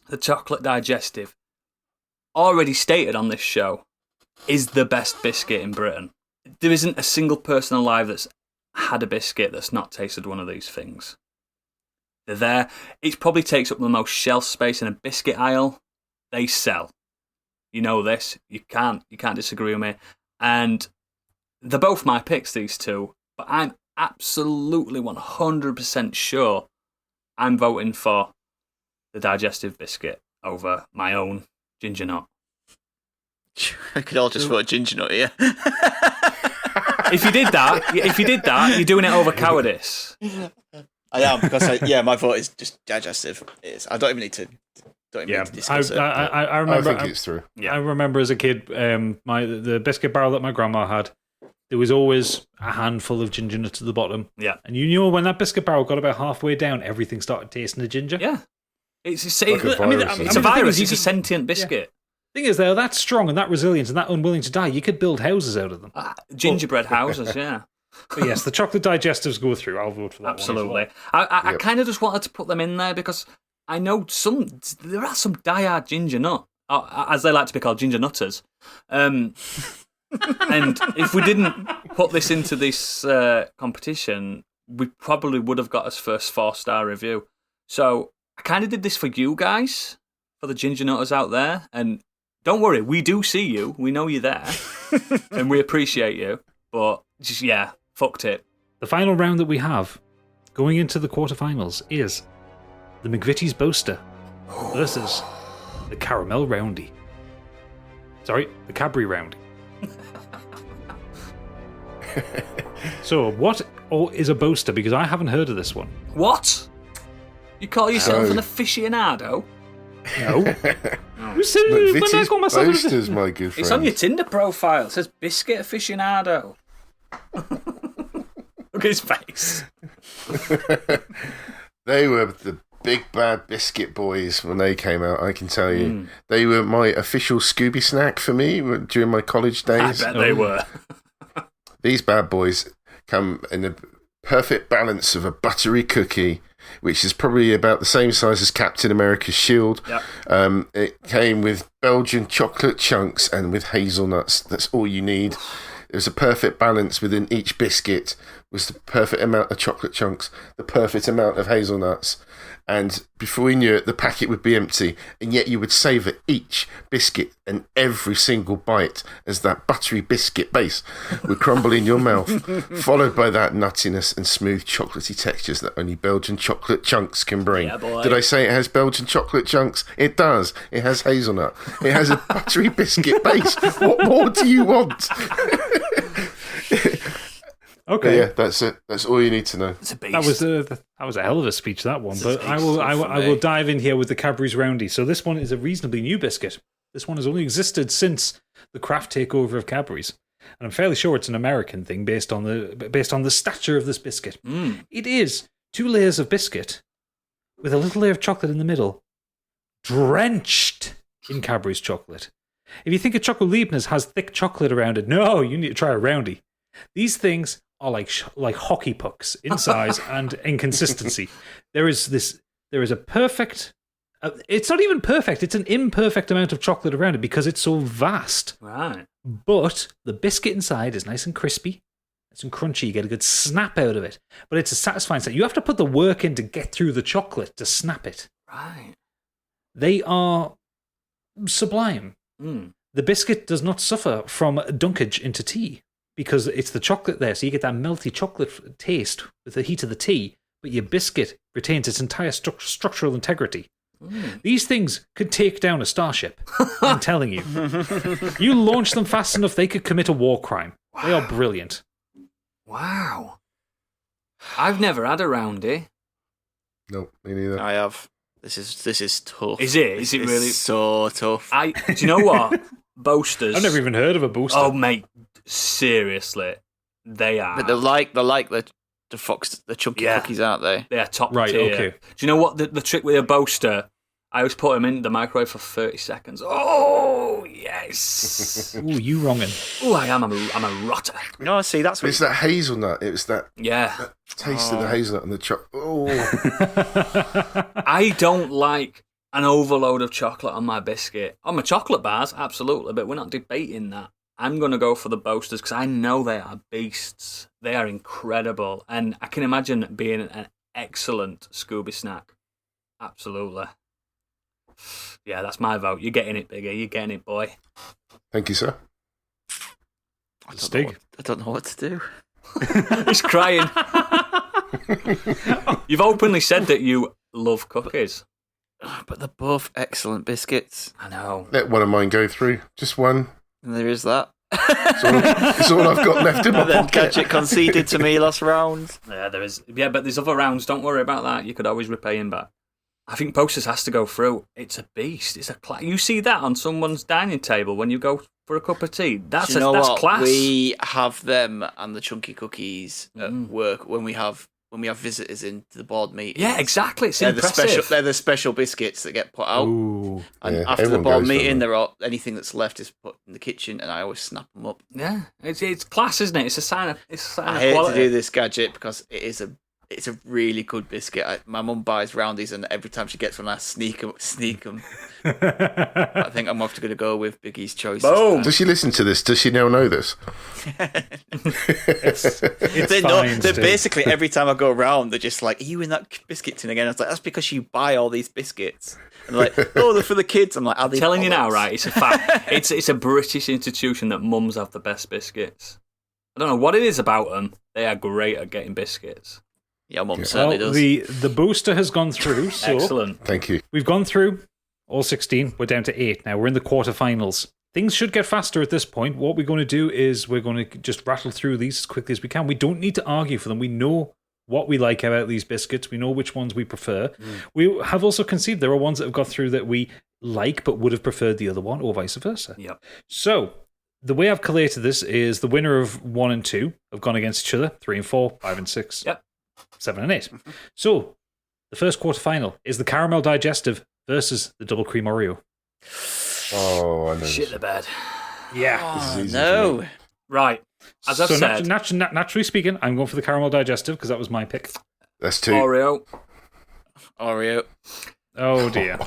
the chocolate digestive, already stated on this show, is the best biscuit in Britain. There isn't a single person alive that's had a biscuit that's not tasted one of these things. They're there. It probably takes up the most shelf space in a biscuit aisle. They sell. You know this. You can't disagree with me. And they're both my picks, these two. But I'm absolutely 100% sure I'm voting for the digestive biscuit over my own ginger nut. I could all just vote ginger nut here. If you did that, you're doing it over cowardice. I am, because my vote is just digestive. I don't even need to. Discuss it. I remember. I think it's true. I remember as a kid, the biscuit barrel that my grandma had, there was always a handful of ginger nuts at the bottom. Yeah, and you know when that biscuit barrel got about halfway down, everything started tasting the ginger. Yeah, it's a virus. virus. It's a sentient biscuit. Yeah. Thing is, they're that strong and that resilient and that unwilling to die. You could build houses out of them. Gingerbread houses, yeah. But yes, the chocolate digestives go through. I'll vote for that. Absolutely. One as well. I kind of just wanted to put them in there because I know there are some diehard ginger nut, as they like to be called, ginger nutters. And if we didn't put this into this competition, we probably would have got us first 4-star review. So I kind of did this for you guys, for the ginger nutters out there. And don't worry, we do see you. We know you're there. And we appreciate you. But just, fucked it. The final round that we have, going into the quarterfinals, is the McVitie's Boaster versus the Caramel Roundy. Sorry, the Cadbury Roundy. So, what is a boaster? Because I haven't heard of this one. What? You call yourself an aficionado? No. Who said McVitie's Boasters, my good friend. It's on your Tinder profile. It says Biscuit Aficionado. Look at his face. They were the big bad biscuit boys when they came out, I can tell you. They were my official Scooby snack for me during my college days. I bet they were. These bad boys come in a perfect balance of a buttery cookie, which is probably about the same size as Captain America's shield. Yep. It came with Belgian chocolate chunks and with hazelnuts. That's all you need. There's a perfect balance within each biscuit. Was the perfect amount of chocolate chunks, the perfect amount of hazelnuts. And before you knew it, the packet would be empty, and yet you would savour each biscuit and every single bite as that buttery biscuit base would crumble in your mouth, followed by that nuttiness and smooth chocolatey textures that only Belgian chocolate chunks can bring. Yeah, boy. Did I say it has Belgian chocolate chunks? It does. It has hazelnut. It has a buttery biscuit base. What more do you want? Okay, yeah, that's it. That's all you need to know. It's a beast. That was a hell of a speech, that one. But I will dive in here with the Cadbury's Roundy. So this one is a reasonably new biscuit. This one has only existed since the Kraft takeover of Cadbury's. and I'm fairly sure it's an American thing based on the stature of this biscuit. It is 2 layers of biscuit with a little layer of chocolate in the middle, drenched in Cadbury's chocolate. If you think a chocolate Leibniz has thick chocolate around it, no, you need to try a roundie. These things are like hockey pucks in size and in consistency. There is a perfect. It's not even perfect. It's an imperfect amount of chocolate around it because it's so vast. Right. But the biscuit inside is nice and crispy. It's and crunchy. You get a good snap out of it. But it's a satisfying snap. You have to put the work in to get through the chocolate to snap it. Right. They are sublime. The biscuit does not suffer from dunkage into tea because it's the chocolate there. So you get that melty chocolate taste with the heat of the tea, but your biscuit retains its entire structural integrity. These things could take down a starship. I'm telling you. You launch them fast enough, they could commit a war crime. Wow. They are brilliant. Wow. I've never had a roundie. Nope, me neither. I have. This is tough. Is it? Is it really so tough? Do you know what? Boasters. I've never even heard of a booster. Oh, mate, seriously, they are. But they're like the chunky cookies, aren't they? They are top right, tier. Okay. Do you know what the trick with a boaster? I always put them in the microwave for 30 seconds. Oh yes. Ooh, you wrongin'. Oh, I'm a rotter. No, see, that's what It's that hazelnut. It was that Yeah. taste of the hazelnut and the chocolate. Oh, I don't like an overload of chocolate on my biscuit. On my chocolate bars, absolutely, but we're not debating that. I'm going to go for the boasters because I know they are beasts. They are incredible. And I can imagine being an excellent Scooby snack. Absolutely. Yeah, that's my vote. You're getting it, Biggie. You're getting it, boy. thank you, sir. I don't know what to do. He's crying. You've openly said that you love cookies. But they're both excellent biscuits. I know. Let one of mine go through. Just one. And there is that. It's all I've got left in my Then pocket. Gadget conceded to me last round. Yeah, there is. Yeah, but there's other rounds. Don't worry about that. You could always repay him back. I think Posters has to go through. It's a beast. It's you see that on someone's dining table when you go for a cup of tea. That's what? Class. We have them and the chunky cookies at work when we have visitors into the board meeting. Yeah, exactly. It's they're impressive. They're the special biscuits that get put out. Ooh. And Yeah, after the everyone board goes for meeting, them. anything that's left is put in the kitchen, and I always snap them up. Yeah, it's class, isn't it? It's a sign of I hate quality. to do this, Gadget, because it's a really good biscuit. My mum buys roundies, and every time she gets one, I sneak them. I think I'm going to go with Biggie's choice. Boom. Does she listen to this? Does she now know this? It's fine, they're Stu. basically every time I go around, they're just like, "Are you in that biscuit tin again?" I was like, "That's because you buy all these biscuits." And they're like, "Oh, they're for the kids." I'm like, "Are they?" Telling you now, bollocks?" right? It's a fact. it's a British institution that mums have the best biscuits. I don't know what it is about them. They are great at getting biscuits. Yeah, mum certainly Well, does. the booster has gone through, so Excellent. Thank you. we've gone through all 16. We're down to 8 now. We're in the quarterfinals. Things should get faster at this point. What we're going to do is we're going to just rattle through these as quickly as we can. We don't need to argue for them. We know what we like about these biscuits. We know which ones we prefer. We have also conceived there are ones that have got through that we like but would have preferred the other one, or vice versa. Yep. So, the way I've collated this is the winner of 1 and 2 have gone against each other, 3 and 4, 5 and 6. Yep. 7 and 8. So, the first quarterfinal is the caramel digestive versus the double cream Oreo. Oh, I know. Shit the bed. Yeah. This is easy for No. me. Right. As I've So said, naturally speaking, I'm going for the caramel digestive because that was my pick. That's 2. Oreo. Oh dear.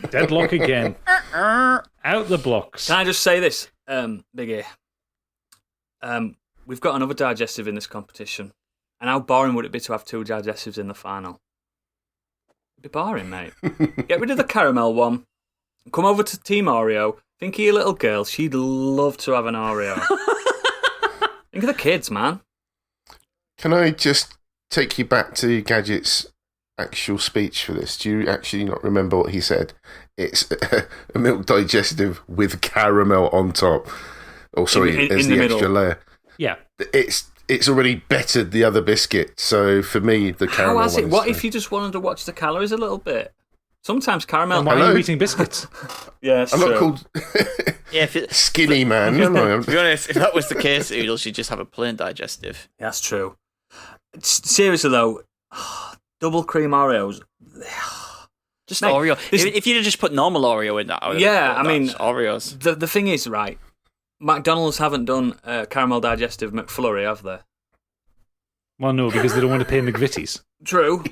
Deadlock again. Out the blocks. can I just say this, Biggie? We've got another digestive in this competition. And how boring would it be to have 2 digestives in the final? It'd be boring, mate. Get rid of the caramel one. Come over to Team Oreo. Think of your little girl. She'd love to have an Oreo. Think of the kids, man. Can I just take you back to Gadget's actual speech for this? Do you actually not remember what he said? It's a milk digestive with caramel on top. Oh, sorry, In as the the middle. extra layer. Yeah. It's already bettered the other biscuit. So for me, the caramel How has one it? is What the- if you just wanted to watch the calories a little bit? Sometimes caramel. And why are Hello? you eating biscuits? Yeah, it's I'm true. not called. Yeah, if it, Skinny man. to be honest, if that was the case, Oodles, you'd just have a plain digestive. Yeah, that's true. Seriously though, double cream Oreos. Just Mate, Oreo. this- If you'd have just put normal Oreo in that, I would have Yeah, thought I mean- that's Oreos. The thing is, right, McDonald's haven't done caramel digestive McFlurry, have they? Well, no, because they don't want to pay McVitie's. True,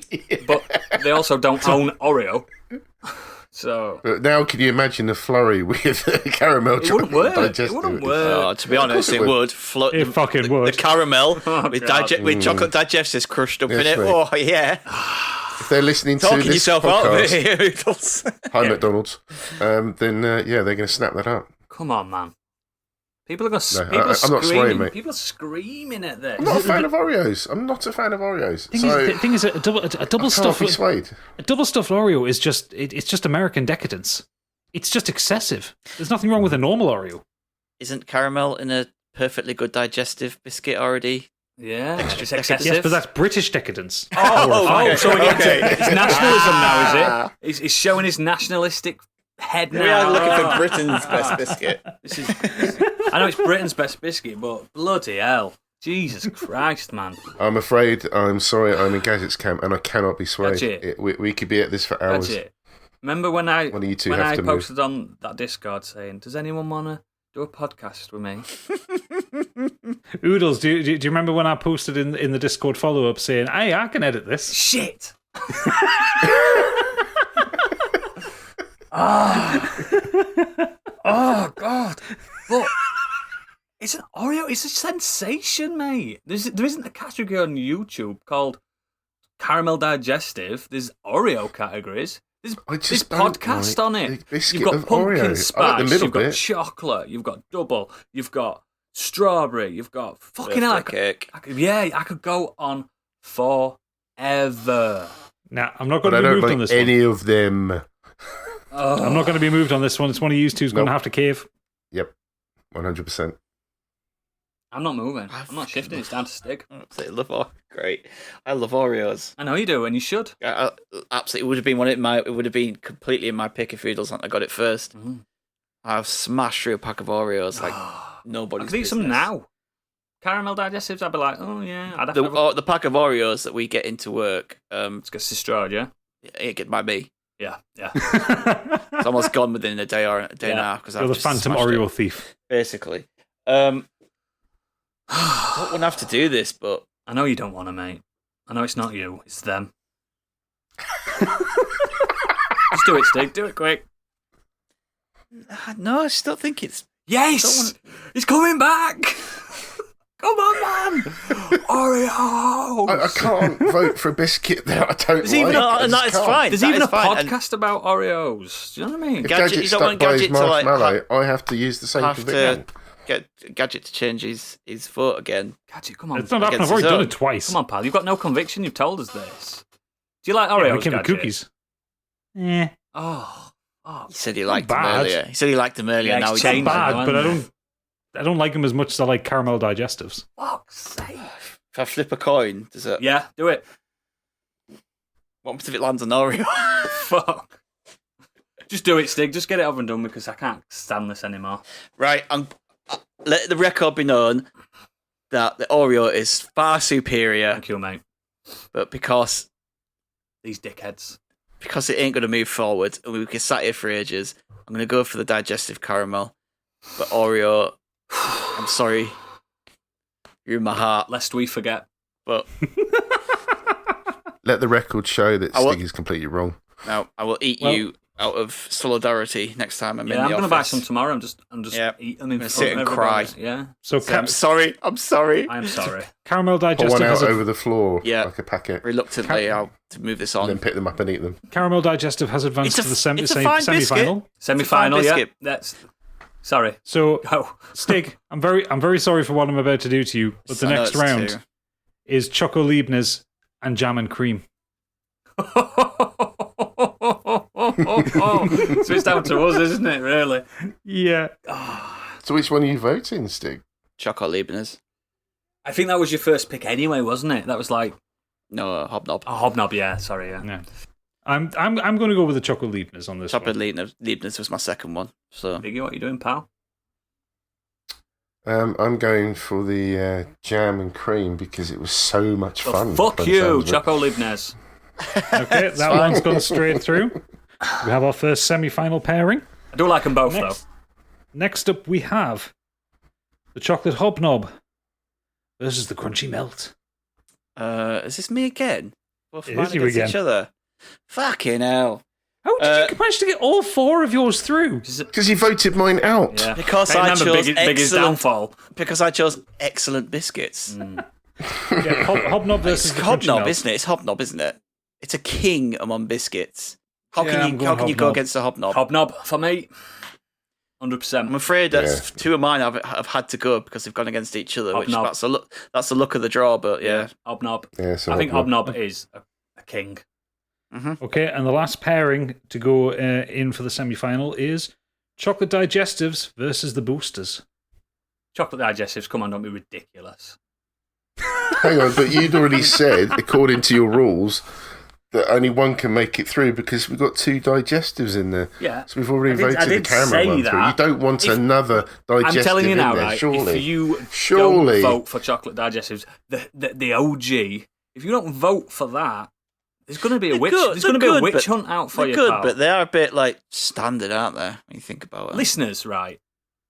but they also don't own Oreo. So But now, can you imagine the flurry with caramel it wouldn't chocolate work. digestive? It wouldn't work. To be honest, it it would. would float. It fucking would. The caramel Oh, with, God. with chocolate digestives crushed up in Yes, it. mate. Oh, yeah. If they're listening to Talking this yourself out of it podcast, here, Oodles. hi McDonald's, then yeah, they're going to snap that up. Come on, man. People are going to. No, People are I'm not screaming. swaying, mate. People are screaming at this. I'm not a fan of Oreos. I'm not a fan of Oreos. Thing is, a double I can't stuffed be swayed. a double stuffed Oreo is just it's just American decadence. It's just excessive. There's nothing wrong with a normal Oreo. Isn't caramel in a perfectly good digestive biscuit already? Yeah, Extra it's decadence. excessive. Yes, but that's British decadence. Oh, so we're getting to it's nationalism now, is Ah. it? He's showing his nationalistic head now. We are looking for Britain's best biscuit. This is, I know it's Britain's best biscuit, but bloody hell. Jesus Christ, man. I'm afraid. I'm sorry. I'm in Gadget's camp, and I cannot be swayed. Gadget. We could be at this for hours. That's it. Remember when I One of you two have to move. posted on that Discord saying, does anyone want to do a podcast with me? Oodles, do you remember when I posted in the Discord follow up saying, "Hey, I can edit this"? Shit! Oh, God. But it's an Oreo. It's a sensation, mate. There isn't a category on YouTube called caramel digestive. There's Oreo categories. There's I just this don't podcast like on the it. biscuit You've got of pumpkin Oreo. I like the spice. middle You've got bit. chocolate. You've got double. You've got strawberry. You've got fucking hell. Cake. I could go on forever. Now, I'm not But going I to be don't moved on like this one. any of them. I'm not going to be moved on this one. It's one of you two's going to Nope. have to cave. Yep, 100%. I'm not moving. I'm not shifting. It's down to Stig. Absolutely love Oreo. Great. I love Oreos. I know you do, and you should. Absolutely, would have been it would have been completely in my pick if Oodles hadn't got it first. Mhm. I've smashed through a pack of Oreos like I nobody's could eat some business. now. Caramel digestives, I'd be like, oh yeah, I'd have to have a... The pack of Oreos that we get into work, It's got destroyed, yeah? it get by me. Yeah, yeah. It's almost gone within a day or a day and a half because You're I've the just phantom smashed Oreo it, thief. basically. I don't want to have to do this, but I know you don't want to, mate. I know it's not you, it's them. Just do it, Stig. Do it quick. no, I still think it's. Yes! He's coming back! Come on, man! Oreos! I can't vote for a biscuit that I don't There's even like. a- I and just that is can't. fine. There's That even is a fine, and- podcast about Oreos. Do you know what I mean? If Gadget- Gadget you don't want stuck by his Gadget to, like, marshmallow, I have to use the same have conviction. to get Gadget to change his vote again. Gadget, come on. It's not happening. I've Against already his done own. it twice. Come on, pal. You've got no conviction. You've told us this. Do you like Yeah, Oreos, we came with Gadget? cookies. Yeah, Oh. He said he liked them bad. earlier. He said he liked them earlier. Yeah, Now he's he's changed. bad, Ain't but they? I don't like them as much as I like caramel digestives. Fuck's sake. If I flip a coin, does it? Yeah, do it. What happens if it lands on Oreo? Fuck. Just do it, Stig. Just get it over and done because I can't stand this anymore. Right, let the record be known that the Oreo is far superior, Thank you, mate. but because These dickheads. it ain't going to move forward, and we can sat here for ages, I'm going to go for the digestive caramel. But Oreo, I'm sorry, you're in my heart, Lest we forget. but Let the record show that I will- Stig is completely wrong. now I will eat Well- you out of solidarity next time I'm Yeah, in I'm the going to office. buy some tomorrow. I'm just Yeah. eat them in Gonna front sit of and everybody. cry. Yeah. So I'm sorry. I am sorry. caramel Pour digestive one has out a over the floor Yeah. like a packet, Reluctantly, I'll to move this and then on. pick them up and eat them. caramel digestive has advanced It's a- to the semi it's a fine semi-final. Semi-final, yeah. biscuit. That's... Sorry. So Go. Stig, I'm very sorry for what I'm about to do to you, but the I know next it's round two. is Choco Liebner's and jam and cream. So it's down to us, isn't it, really? Yeah. So which one are you voting, Stig? Chocolate Leibniz. I think that was your first pick anyway, wasn't it? That was like No, Hobnob. a hobnob, yeah. Sorry, yeah. Yeah. I'm going to go with the Choco Liebner's on this Chocolate one. Leibniz was my second one. So Biggie, what are you doing, pal? I'm going for the jam and cream because it was so much fun. Fuck you, Choco Libnes. Okay, that one's gone straight through. We have our first semi-final pairing. I do like them both, though. Next up, we have the chocolate hobnob versus the crunchy melt. Is this me again? Both It mine is you against again. each other. Fucking hell. How did you manage to get all 4 of yours through? Because you voted mine out. Yeah. Because I I remember chose biggest excellent. downfall. Because I chose excellent biscuits. Yeah, hobnob versus It's the crunchy hobnob, melt. isn't it? It's hobnob, isn't it? It's a king among biscuits. How Yeah, can I'm you? going How can you go hobnob. against a hobnob? Hobnob for me. 100%. I'm afraid that 2 of mine have had to go because they've gone against each other. Which Hobnob. that's the look of the draw. But yeah. Hobnob. Yeah, so I think Hobnob is a king. Okay, and the last pairing to go in for the semi-final is chocolate digestives versus the boosters. Chocolate digestives, come on, don't be ridiculous. Hang on, but you'd already said, according to your rules, that only one can make it through because we've got 2 digestives in there. Yeah. So we've already I voted the did camera say one through. You that. don't want another digestive I'm telling you now, in there, right? surely. If you Surely. don't vote for chocolate digestives, the OG, if you don't vote for that, there's going to be a witch. There's going to be a witch hunt out for they're you, good, pal. but they are a bit like standard, aren't they? When you think about it. Listeners, right?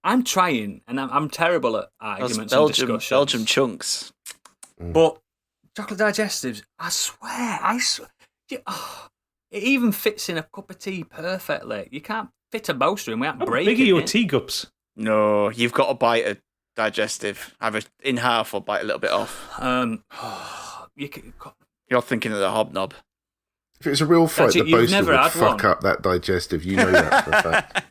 I'm trying, and I'm terrible at Those arguments and discussions. Belgium chunks. But chocolate digestives, I swear, it even fits in a cup of tea perfectly. You can't fit a boaster in without How breaking big are your it. teacups? No, you've got to bite a digestive, have it in half or bite a little bit off. You're thinking of the hobnob. If it was a real fight, Gadget, the you've boaster never would had fuck one. up that digestive. You know that for a fact.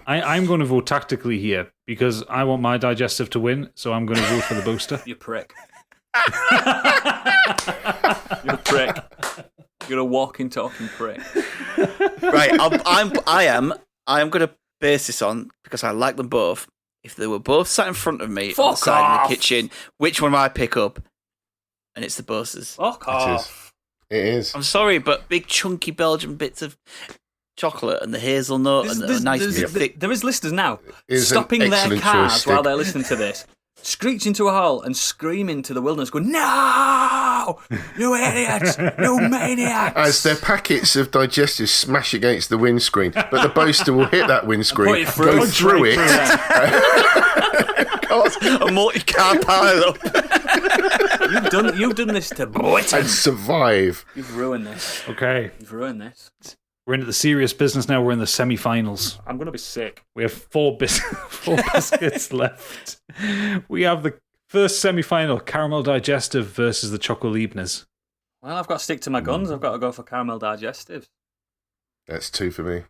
I'm going to vote tactically here because I want my digestive to win, so I'm going to vote for the booster. You prick. You're a prick. You're a walking, talking prick. Right, I am going to base this on because I like them both. If they were both sat in front of me on the Fuck side in off. the kitchen, which one would I pick up? And it's the boasters. Fuck It is. off. It is. I'm sorry, but big chunky Belgian bits of chocolate and the hazelnut and a nice big thick. There is listeners now Is an stopping their excellent cars choice, while Stig. they're listening to this, screeching to a halt and screaming to the wilderness, going, "No! You idiots! You maniacs!" As their packets of digestives smash against the windscreen, but the boaster will hit that windscreen, Put it through. go through it. A multi-car pile up. You've done this to Britain. And survive. You've ruined this. Okay, You've ruined this. we're into the serious business now. We're in the semi-finals. I'm gonna be sick. We have 4 biscuits left. We have the first semi-final, caramel digestive versus the chocolibnes. Well, I've got to stick to my guns. I've got to go for caramel digestives. That's 2 for me.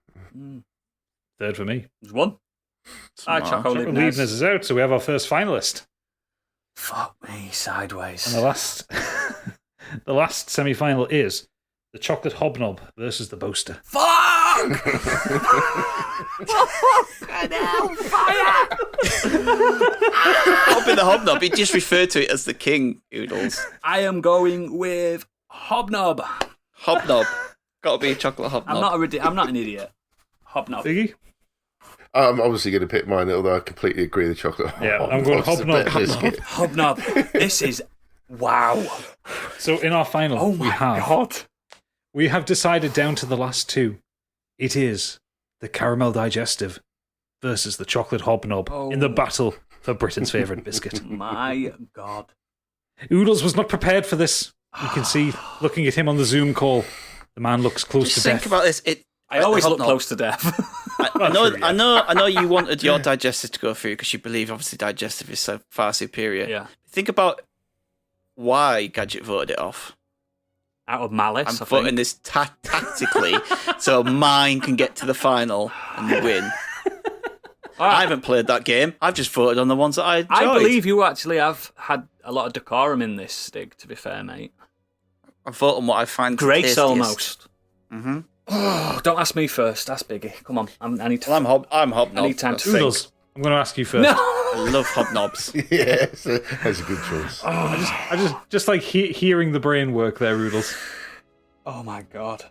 Third for me. There's one. Hi, Smart. Choco Chocolibnes Libnes. is out, so we have our first finalist. Fuck me sideways. And the last semi-final is the chocolate hobnob versus the boaster. Fuck! Hellfire! Hop in the hobnob. He just referred to it as the king, Oodles. I am going with Hobnob. Hobnob. Got to be a chocolate hobnob. I'm not an idiot. Hobnob. Biggie? I'm obviously going to pick mine, although I completely agree with the chocolate. Yeah, I'm going Hobnob's the hobnob, better biscuit. Hobnob. This is wow. So in our final, Oh my god. we have decided down to the last 2. It is the caramel digestive versus the chocolate hobnob in the battle for Britain's favourite biscuit. My god. Oodles was not prepared for this. You can see, looking at him on the Zoom call, the man looks close Just to think death. about this. I always look Hobnob. close to death. I know you wanted your digestive to go through because you believe obviously digestive is so far superior. Yeah. Think about why Gadget voted it off. Out of malice, I'm I voting think. this tactically so mine can get to the final and win. I haven't played that game. I've just voted on the ones that I enjoyed. I believe you actually have had a lot of decorum in this, Stig, to be fair, mate. I vote on what I find Grace tastiest. almost. Mm-hmm. Oh, don't ask me first. Ask Biggie. Come on. I need to. Well, I'm hobnob. I need time to think. Oodles, I'm going to ask you first. No! I love hobnobs. Yeah, that's a good choice. I just like hearing the brain work there, Oodles. Oh my god.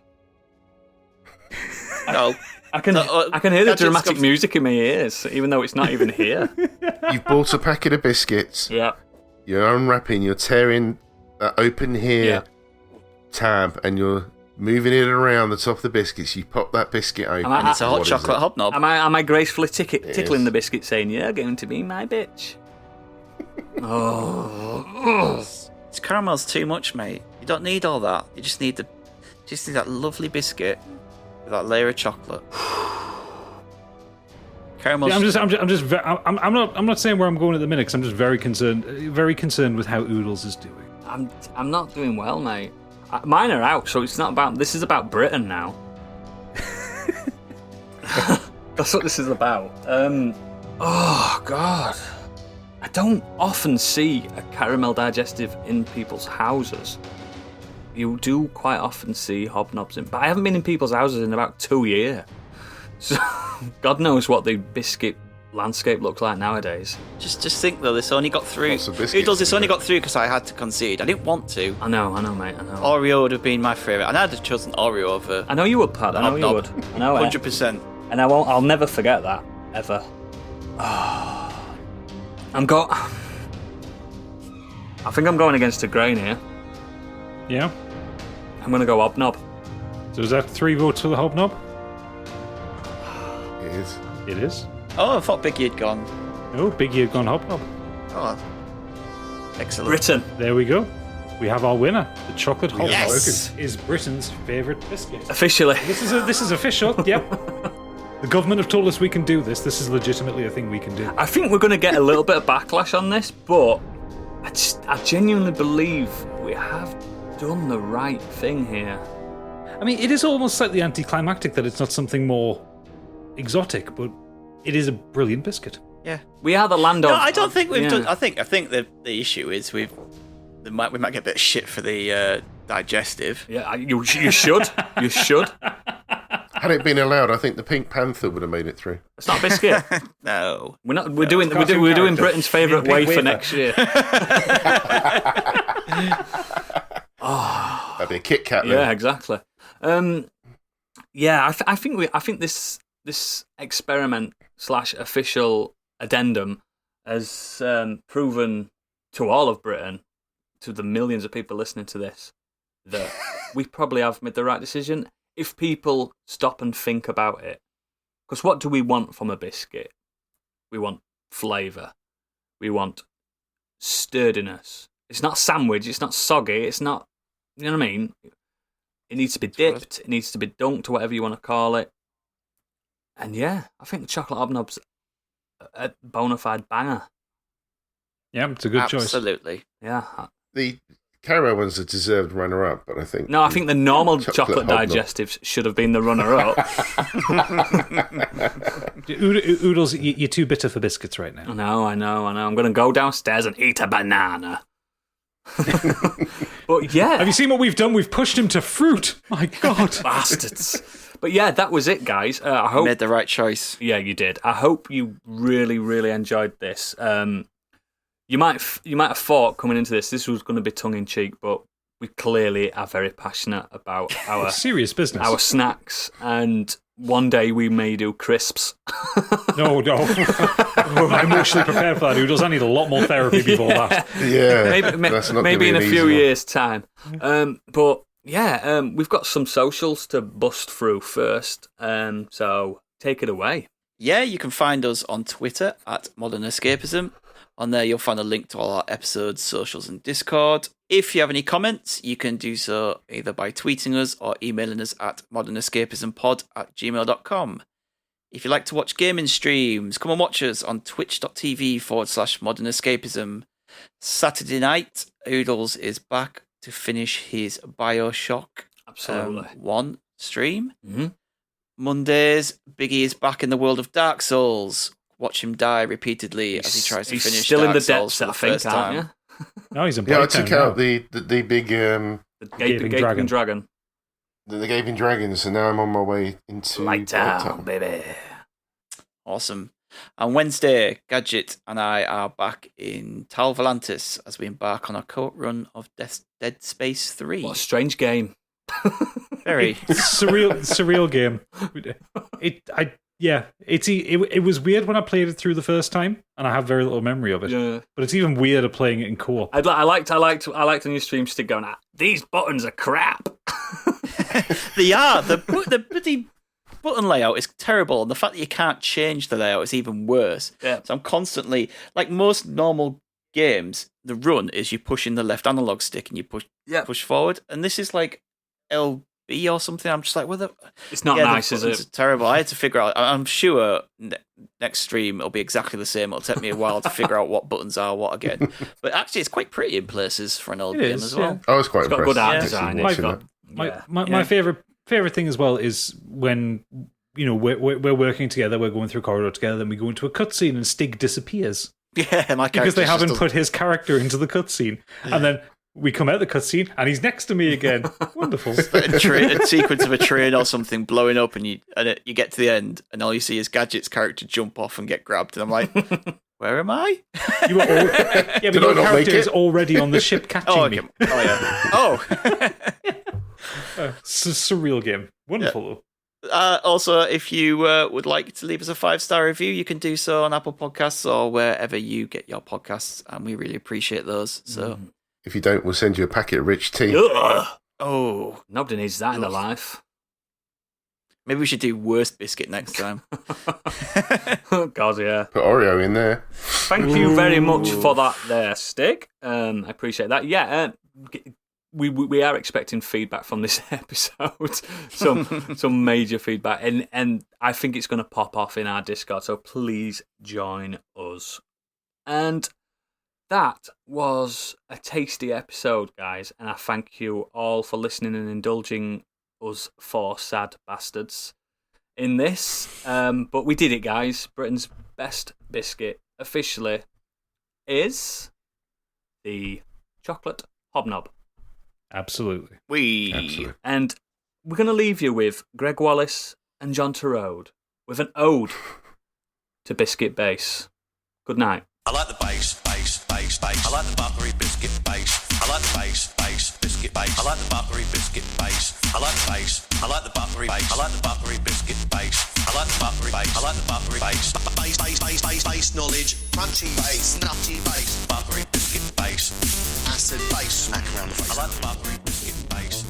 No. I can hear the dramatic music in my ears, even though it's not even here. You've bought a packet of biscuits. Yeah. You're unwrapping, you're tearing open here tab, and you're moving it around the top of the biscuits. You pop that biscuit open. And it's a hot chocolate hobnob. Am I gracefully tickling the biscuit, saying, "You're going to be my bitch"? It's caramel's too much, mate. You don't need all that. You just need that lovely biscuit with that layer of chocolate. Caramel's. Yeah, I'm not saying where I'm going at the minute, because I'm just very concerned with how Oodles is doing. I'm not doing well, mate. Mine are out, so it's not about. This is about Britain now. That's what this is about. Oh God, I don't often see a caramel digestive in people's houses. You do quite often see hobnobs but I haven't been in people's houses in about 2 years. So God knows what the biscuit landscape looks like nowadays. Just think though, this only got through. This only got through because I had to concede. I didn't want to. I know, mate. I know. Oreo would have been my favourite, and I'd have chosen Oreo over. I know you would, Pat. I know you would. I know 100%. And I'll never forget that ever. I think I'm going against a grain here. Yeah. I'm going to go hobnob. So is that 3 votes for the hobnob? It is. It is. Oh, I thought Biggie had gone. Oh, Biggie had gone hobnob. Oh, excellent. Britain. There we go. We have our winner. The chocolate hobnob Yes. is Britain's favourite biscuit. Officially. This is official. Yep. The government have told us we can do this. This is legitimately a thing we can do. I think we're going to get a little bit of backlash on this, but I genuinely believe we have done the right thing here. I mean, it is almost slightly anticlimactic that it's not something more exotic, but it is a brilliant biscuit. Yeah. We are the land of... No, I don't think we've done... I think the issue is we might get a bit of shit for the digestive. Yeah, you should. You should. Had it been allowed, I think the Pink Panther would have made it through. It's not a biscuit. No. We're doing Britain's favourite wafer next year. That'd be a Kit Kat. Yeah, exactly. I think this experiment / official addendum has proven to all of Britain, to the millions of people listening to this, that we probably have made the right decision if people stop and think about it. Because what do we want from a biscuit? We want flavour. We want sturdiness. It's not sandwich. It's not soggy. It's not, you know what I mean? It needs to be dipped. It needs to be dunked, or whatever you want to call it. And yeah, I think the chocolate hobnob's a bona fide banger. Yeah, it's a good choice. Absolutely. Yeah. The caramel one's a deserved runner-up, but I think... No, I think the normal chocolate digestives should have been the runner-up. Oodles, you're too bitter for biscuits right now. I know. I'm going to go downstairs and eat a banana. But yeah. Have you seen what we've done? We've pushed him to fruit. My God. Bastards. But yeah, that was it, guys. I hope... You made the right choice. Yeah, you did. I hope you really, really enjoyed this. You might have thought coming into this was going to be tongue-in-cheek, but we clearly are very passionate about our... serious business. Our snacks, and one day we may do crisps. No. I'm emotionally prepared for that, Oodles. I need a lot more therapy before that. Yeah, maybe in a few years' time. But yeah, we've got some socials to bust through first, so take it away. Yeah, you can find us on Twitter at modernescapism. On there, you'll find a link to all our episodes, socials, and Discord. If you have any comments, you can do so either by tweeting us or emailing us at modernescapismpod@gmail.com. If you like to watch gaming streams, come and watch us on twitch.tv/modernescapism. Saturday night, Oodles is back to finish his Bioshock 1 stream. Mm-hmm. Mondays, Biggie is back in the world of Dark Souls. Watch him die repeatedly as he tries to finish still Dark in the Souls depths, for the first time. You? No, he's in I took out the big... the gaping dragon. The gaping dragons, and now I'm on my way into... Light down, baby. Awesome. On Wednesday, Gadget and I are back in Tal Volantis as we embark on our co-op run of Dead Space 3. What a strange game. Very surreal game. It was weird when I played it through the first time, and I have very little memory of it. Yeah. But it's even weirder playing it in co-op. I liked on your stream stick going, these buttons are crap. They are. The bloody button layout is terrible, and the fact that you can't change the layout is even worse. Yeah. So I'm constantly, like most normal games, the run is you push in the left analog stick and you push forward, and this is like LB or something. I'm just like, it's not nice, is it? It's terrible. I had to figure out. I'm sure next stream it'll be exactly the same. It'll take me a while to figure out what buttons are what again. But actually, it's quite pretty in places for an old game as well. I was quite It's got impressed. good art actually, design. My favorite thing as well is when we're working together, we're going through a corridor together, then we go into a cutscene and Stig disappears. Yeah, because they haven't put his character into the cutscene, and then we come out of the cutscene and he's next to me again. Wonderful. A sequence of a train or something blowing up, and you get to the end, and all you see is Gadget's character jump off and get grabbed, and I'm like, where am I? You were but your character is already on the ship catching me. Oh yeah. It's a surreal game. Wonderful though. Also, if you would like to leave us a 5-star review, you can do so on Apple Podcasts or wherever you get your podcasts, and we really appreciate those. So, if you don't, we'll send you a packet of rich tea. Oh, nobody needs that in their life. Maybe we should do worst biscuit next time. Oh God, yeah. Put Oreo in there. Thank you very much for that, there, Stig. I appreciate that. Yeah. We are expecting feedback from this episode, some major feedback, and I think it's going to pop off in our Discord. So please join us. And that was a tasty episode, guys, and I thank you all for listening and indulging us 4 sad bastards in this. But we did it, guys. Britain's best biscuit officially is the chocolate hobnob. Absolutely. Absolutely. And we're going to leave you with Greg Wallace and John Turode with an ode to biscuit base. Good night. I like the base. I like the buttery biscuit base. I like the base, biscuit base. I like the buttery biscuit base. I like the base. I like the buttery base. I like the buttery biscuit base. I like the buttery base. I like the buttery base. Base knowledge. Crunchy base. Nutty base. Buttery biscuit base. Acid base. Smack around the face. I like the buttery biscuit base.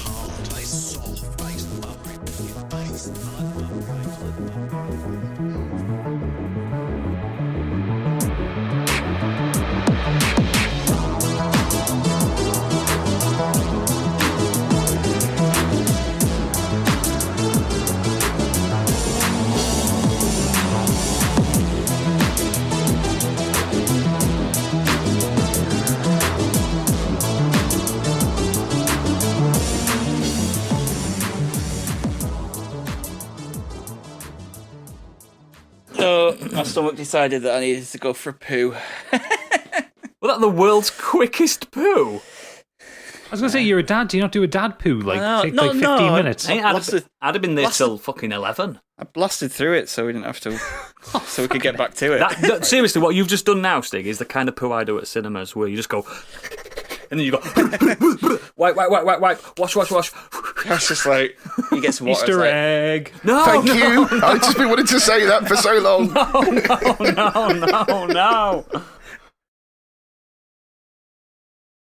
Hard base. Soft base. Buttery biscuit base. I like the buttery base. So my stomach decided that I needed to go for a poo. Was that the world's quickest poo? I was going to say, you're a dad. Do you not do a dad poo? Take 15 minutes. I'd have been there till fucking 11. I blasted through it so we didn't have to, so we could get back to it. Seriously, what you've just done now, Stig, is the kind of poo I do at cinemas where you just go, and then you go, wipe, wash. It's just like, you get some water. Easter egg. No, Thank you. I've just been wanting to say that for so long. No.